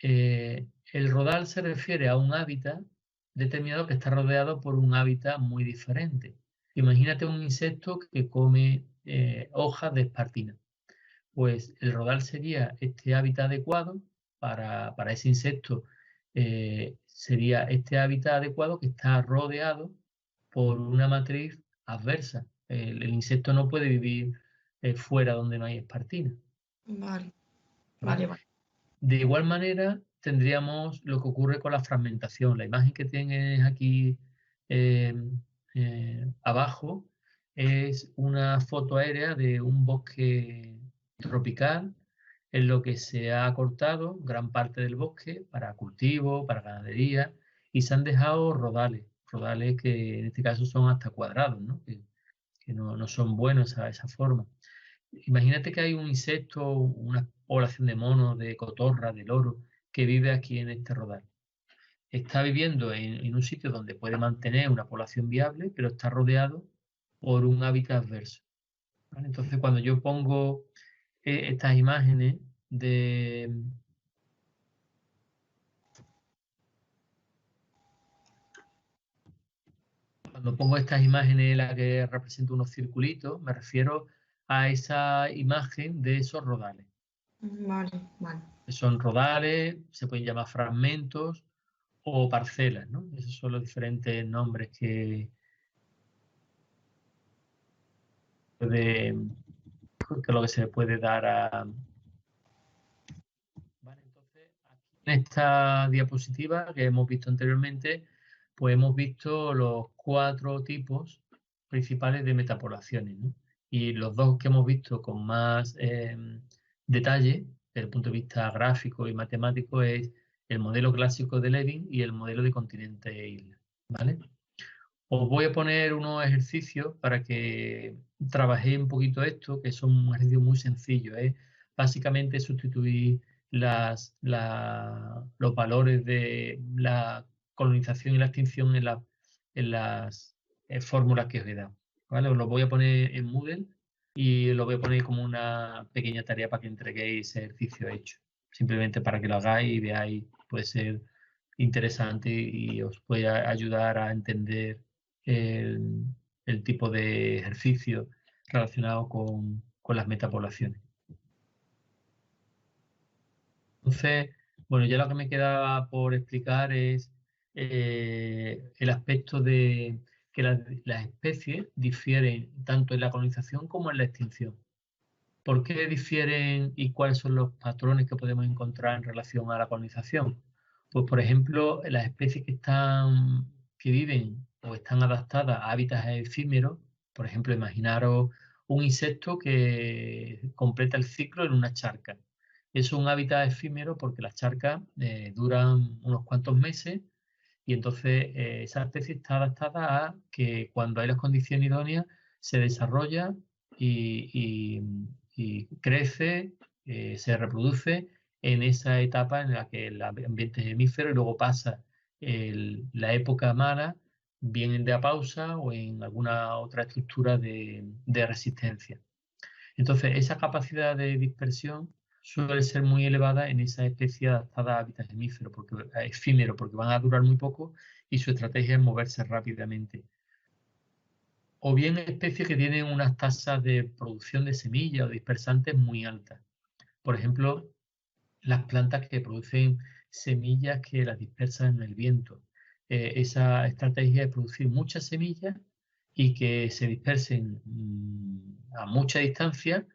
El rodal se refiere a un hábitat determinado que está rodeado por un hábitat muy diferente. Imagínate un insecto que come hojas de espartina. Pues el rodal sería este hábitat adecuado para ese insecto. Sería este hábitat adecuado que está rodeado por una matriz adversa. El insecto no puede vivir fuera donde no hay espartina. Vale. De igual manera, tendríamos lo que ocurre con la fragmentación. La imagen que tienes aquí abajo es una foto aérea de un bosque tropical en lo que se ha cortado gran parte del bosque para cultivo, para ganadería, y se han dejado rodales que en este caso son hasta cuadrados, ¿no? Que no son buenos a esa forma. Imagínate que hay un insecto, una población de monos, de cotorra, de loro, que vive aquí en este rodal. Está viviendo en un sitio donde puede mantener una población viable, pero está rodeado por un hábitat adverso. ¿Vale? Entonces, cuando yo pongo estas imágenes Cuando pongo estas imágenes en las que represento unos circulitos, me refiero a esa imagen de esos rodales. Vale. Son rodales, se pueden llamar fragmentos o parcelas, ¿no? Esos son los diferentes nombres que lo que se le puede dar a... Vale, entonces aquí En esta diapositiva que hemos visto anteriormente, pues hemos visto los 4 tipos principales de metapoblaciones, ¿no? Y los 2 que hemos visto con más detalle, desde el punto de vista gráfico y matemático, es el modelo clásico de Levin y el modelo de continente e isla, ¿vale? Os voy a poner unos ejercicios para que trabajéis un poquito esto, que son ejercicios muy sencillos. Básicamente sustituir los valores de la colonización y la extinción en las fórmulas que os he dado, ¿vale? Os lo voy a poner en Moodle y lo voy a poner como una pequeña tarea para que entreguéis ese ejercicio hecho. Simplemente para que lo hagáis y veáis, puede ser interesante y os puede ayudar a entender el tipo de ejercicio relacionado con las metapoblaciones. Entonces, bueno, ya lo que me queda por explicar es el aspecto de que las especies difieren tanto en la colonización como en la extinción. ¿Por qué difieren y cuáles son los patrones que podemos encontrar en relación a la colonización? Pues, por ejemplo, las especies que viven o están adaptadas a hábitats efímeros, por ejemplo, imaginaros un insecto que completa el ciclo en una charca. Es un hábitat efímero porque las charcas duran unos cuantos meses y entonces esa especie está adaptada a que cuando hay las condiciones idóneas se desarrolla y crece, se reproduce en esa etapa en la que el ambiente es hemífero y luego pasa la época mala, bien en diapausa o en alguna otra estructura de resistencia. Entonces, esa capacidad de dispersión suele ser muy elevada en esa especie adaptada a hábitats efímeros, porque van a durar muy poco y su estrategia es moverse rápidamente. O bien especies que tienen unas tasas de producción de semillas o dispersantes muy altas. Por ejemplo, las plantas que producen semillas que las dispersan en el viento. Esa estrategia de producir muchas semillas y que se dispersen a mucha distancia,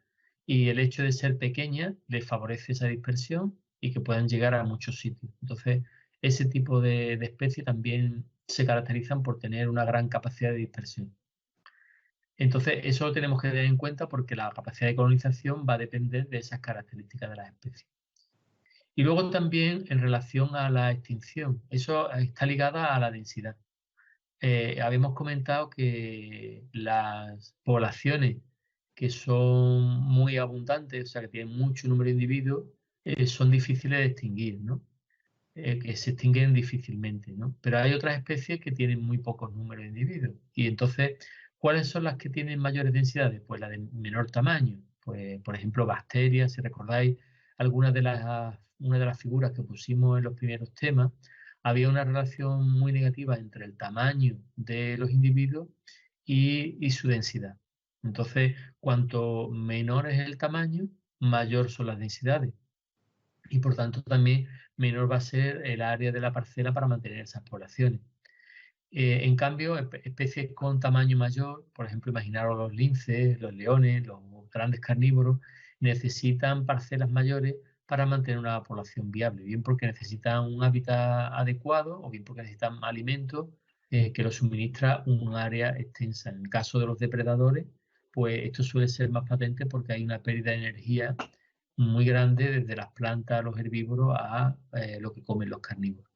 y el hecho de ser pequeñas les favorece esa dispersión y que puedan llegar a muchos sitios. Entonces, ese tipo de especies también se caracterizan por tener una gran capacidad de dispersión. Entonces, eso lo tenemos que tener en cuenta porque la capacidad de colonización va a depender de esas características de las especies. Y luego también en relación a la extinción, eso está ligada a la densidad. Habíamos comentado que las poblaciones que son muy abundantes, o sea, que tienen mucho número de individuos, son difíciles de extinguir, ¿no? Que se extinguen difícilmente, ¿no? Pero hay otras especies que tienen muy pocos números de individuos. Y entonces, ¿cuáles son las que tienen mayores densidades? Pues las de menor tamaño. Pues, por ejemplo, bacterias, si recordáis una de las figuras que pusimos en los primeros temas, había una relación muy negativa entre el tamaño de los individuos y su densidad. Entonces, cuanto menor es el tamaño, mayor son las densidades. Y por tanto también menor va a ser el área de la parcela para mantener esas poblaciones. En cambio, especies con tamaño mayor, por ejemplo, imaginaros los linces, los leones, los grandes carnívoros, necesitan parcelas mayores para mantener una población viable, bien porque necesitan un hábitat adecuado o bien porque necesitan alimentos que los suministra un área extensa. En el caso de los depredadores, pues esto suele ser más patente porque hay una pérdida de energía muy grande desde las plantas, los herbívoros, a lo que comen los carnívoros.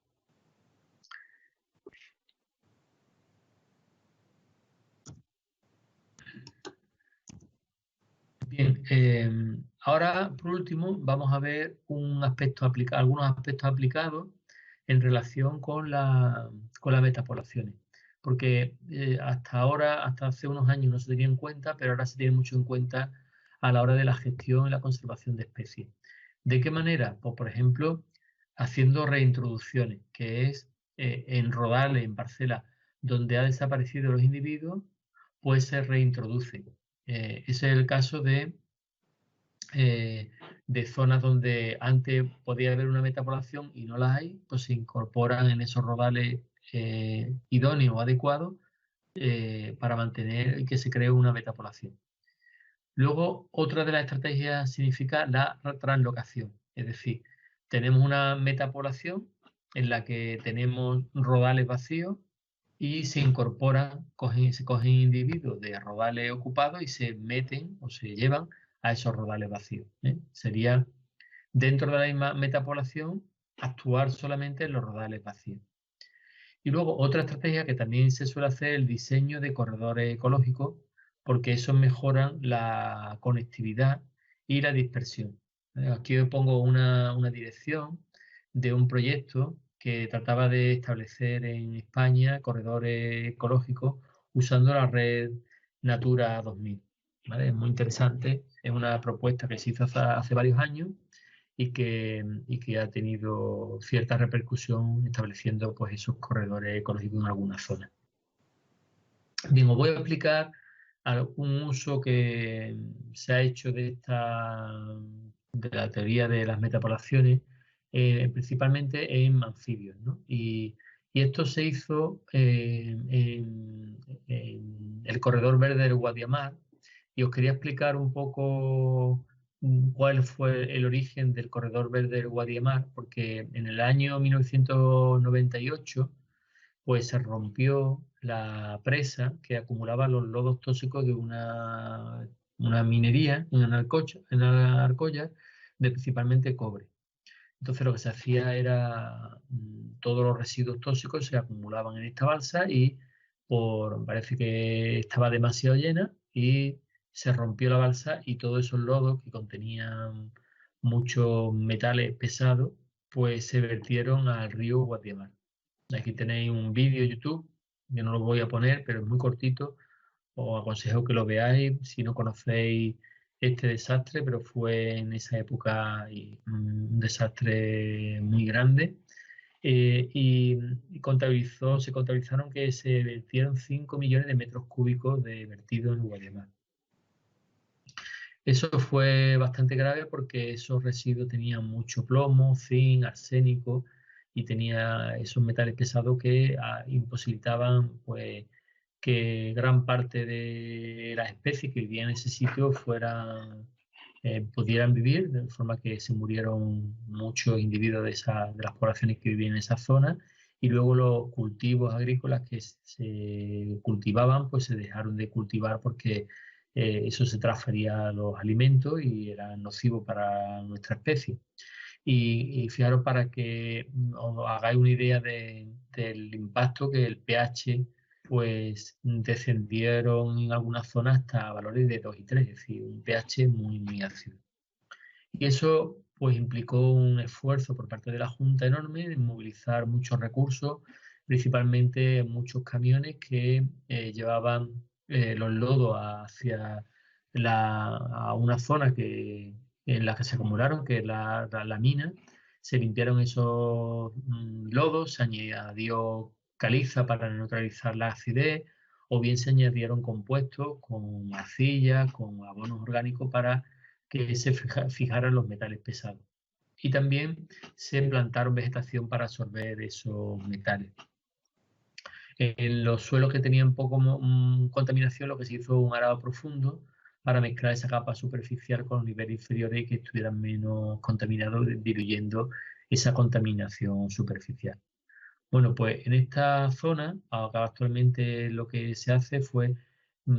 Bien, ahora por último vamos a ver algunos aspectos aplicados en relación con las metapoblaciones. Porque hasta hace unos años no se tenía en cuenta, pero ahora se tiene mucho en cuenta a la hora de la gestión y la conservación de especies. ¿De qué manera? Pues, por ejemplo, haciendo reintroducciones, que es en rodales, en parcelas donde ha desaparecido los individuos, pues se reintroducen. Ese es el caso de zonas donde antes podía haber una metapoblación y no la hay, pues se incorporan en esos rodales idóneos o adecuados para mantener y que se cree una metapoblación. Luego, otra de las estrategias significa la translocación, es decir, tenemos una metapoblación en la que tenemos rodales vacíos y se incorporan, se cogen individuos de rodales ocupados y se meten o se llevan a esos rodales vacíos. Sería, dentro de la misma metapoblación, actuar solamente en los rodales vacíos. Y luego otra estrategia que también se suele hacer es el diseño de corredores ecológicos, porque esos mejoran la conectividad y la dispersión. Aquí os pongo una dirección de un proyecto que trataba de establecer en España corredores ecológicos usando la red Natura 2000. ¿Vale? Es muy interesante, es una propuesta que se hizo hace varios años y que ha tenido cierta repercusión estableciendo pues, esos corredores ecológicos en algunas zonas. Bien, os voy a explicar algún uso que se ha hecho de la teoría de las metapoblaciones, principalmente en anfibios, ¿no? Y esto se hizo en el corredor verde del Guadiamar, y os quería explicar un poco cuál fue el origen del corredor verde del Guadiamar, porque en el año 1998 pues se rompió la presa que acumulaba los lodos tóxicos de una minería en Arcolla, de principalmente cobre. Entonces lo que se hacía era todos los residuos tóxicos se acumulaban en esta balsa y parece que estaba demasiado llena y se rompió la balsa y todos esos lodos que contenían muchos metales pesados pues se vertieron al río Guadiamar. Aquí tenéis un vídeo YouTube, yo no lo voy a poner, pero es muy cortito. Os aconsejo que lo veáis si no conocéis este desastre, pero fue en esa época un desastre muy grande. Y se contabilizaron que se vertieron 5 millones de metros cúbicos de vertido en Guadiamar. Eso fue bastante grave porque esos residuos tenían mucho plomo, zinc, arsénico y tenía esos metales pesados que imposibilitaban pues, que gran parte de las especies que vivían en ese sitio pudieran vivir, de forma que se murieron muchos individuos de las poblaciones que vivían en esa zona, y luego los cultivos agrícolas que se cultivaban pues se dejaron de cultivar porque eso se transfería a los alimentos y era nocivo para nuestra especie. Y fijaros para que os hagáis una idea del impacto que el pH pues descendieron en algunas zonas hasta valores de 2 y 3, es decir, un pH muy, muy ácido. Y eso pues implicó un esfuerzo por parte de la Junta enorme de movilizar muchos recursos, principalmente muchos camiones que llevaban los lodos hacia a una zona en la que se acumularon, que es la mina. Se limpiaron esos lodos, se añadió caliza para neutralizar la acidez, o bien se añadieron compuestos con arcilla, con abonos orgánicos para que se fijaran los metales pesados. Y también se plantaron vegetación para absorber esos metales. En los suelos que tenían poco contaminación, lo que se hizo un arado profundo para mezclar esa capa superficial con los niveles inferiores y que estuvieran menos contaminados, diluyendo esa contaminación superficial. Bueno, pues en esta zona, actualmente lo que se hace fue,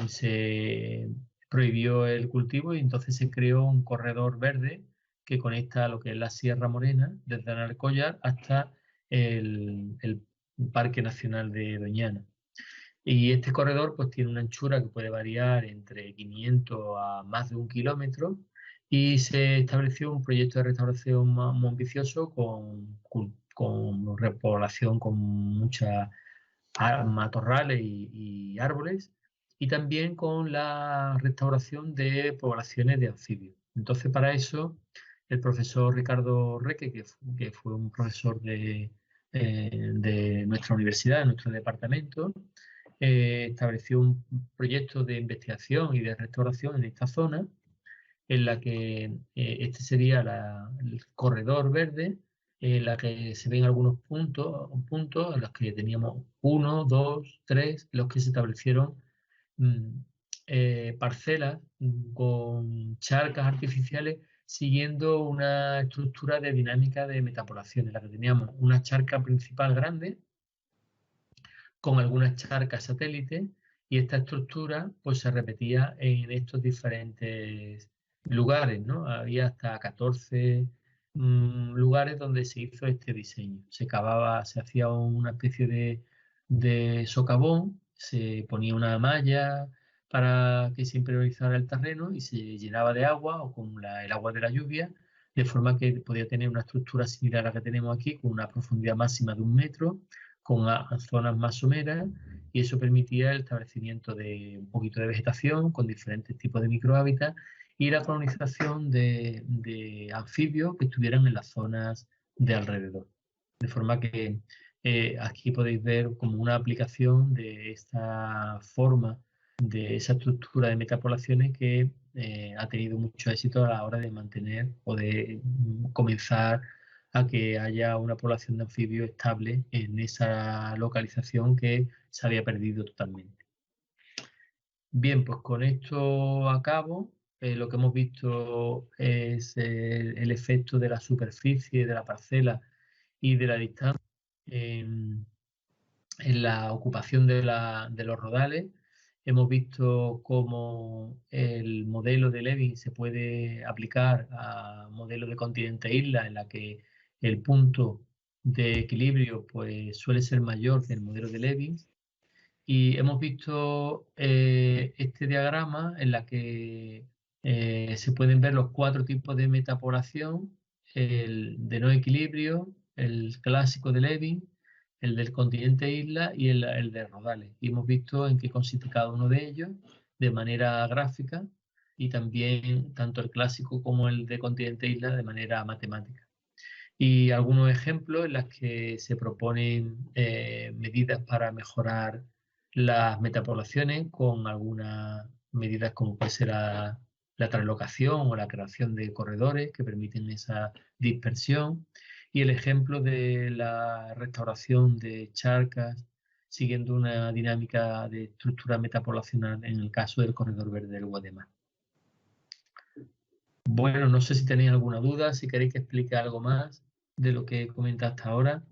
se prohibió el cultivo y entonces se creó un corredor verde que conecta lo que es la Sierra Morena, desde Arcolla hasta el Parque Nacional de Doñana. Y este corredor pues tiene una anchura que puede variar entre 500 a más de 1 kilómetro y se estableció un proyecto de restauración muy ambicioso con repoblación con muchas matorrales y árboles, y también con la restauración de poblaciones de anfibios. Entonces, para eso, el profesor Ricardo Reque, que fue un profesor de nuestra universidad, de nuestro departamento, estableció un proyecto de investigación y de restauración en esta zona, en la que este sería el corredor verde, en la que se ven algunos puntos en los que teníamos 1, 2, 3, en los que se establecieron parcelas con charcas artificiales siguiendo una estructura de dinámica de metapoblaciones, en la que teníamos una charca principal grande con algunas charcas satélites, y esta estructura pues se repetía en estos diferentes lugares, ¿no? Había hasta 14 lugares donde se hizo este diseño. Se cavaba, se hacía una especie de socavón, se ponía una malla para que se impermeabilizara el terreno y se llenaba de agua o con el agua de la lluvia, de forma que podía tener una estructura similar a la que tenemos aquí, con una profundidad máxima de 1 metro, con zonas más someras, y eso permitía el establecimiento de un poquito de vegetación con diferentes tipos de microhábitats y la colonización de anfibios que estuvieran en las zonas de alrededor. De forma que aquí podéis ver como una aplicación de esta forma, de esa estructura de metapoblaciones que ha tenido mucho éxito a la hora de mantener o de comenzar a que haya una población de anfibios estable en esa localización que se había perdido totalmente. Bien, pues con esto acabo. Lo que hemos visto es el efecto de la superficie, de la parcela y de la distancia en la ocupación de los rodales. Hemos visto cómo el modelo de Levin se puede aplicar a modelo de continente-isla, en la que el punto de equilibrio pues, suele ser mayor que el modelo de Levin. Y hemos visto este diagrama en la que se pueden ver los 4 tipos de metapoblación: el de no equilibrio, el clásico de Levin, el del continente isla y el de rodales. Y hemos visto en qué consiste cada uno de ellos de manera gráfica, y también tanto el clásico como el de continente isla de manera matemática. Y algunos ejemplos en los que se proponen medidas para mejorar las metapoblaciones, con algunas medidas como puede ser la translocación o la creación de corredores que permiten esa dispersión, y el ejemplo de la restauración de charcas siguiendo una dinámica de estructura metapoblacional en el caso del corredor verde del Guademar. Bueno, no sé si tenéis alguna duda, si queréis que explique algo más de lo que he comentado hasta ahora.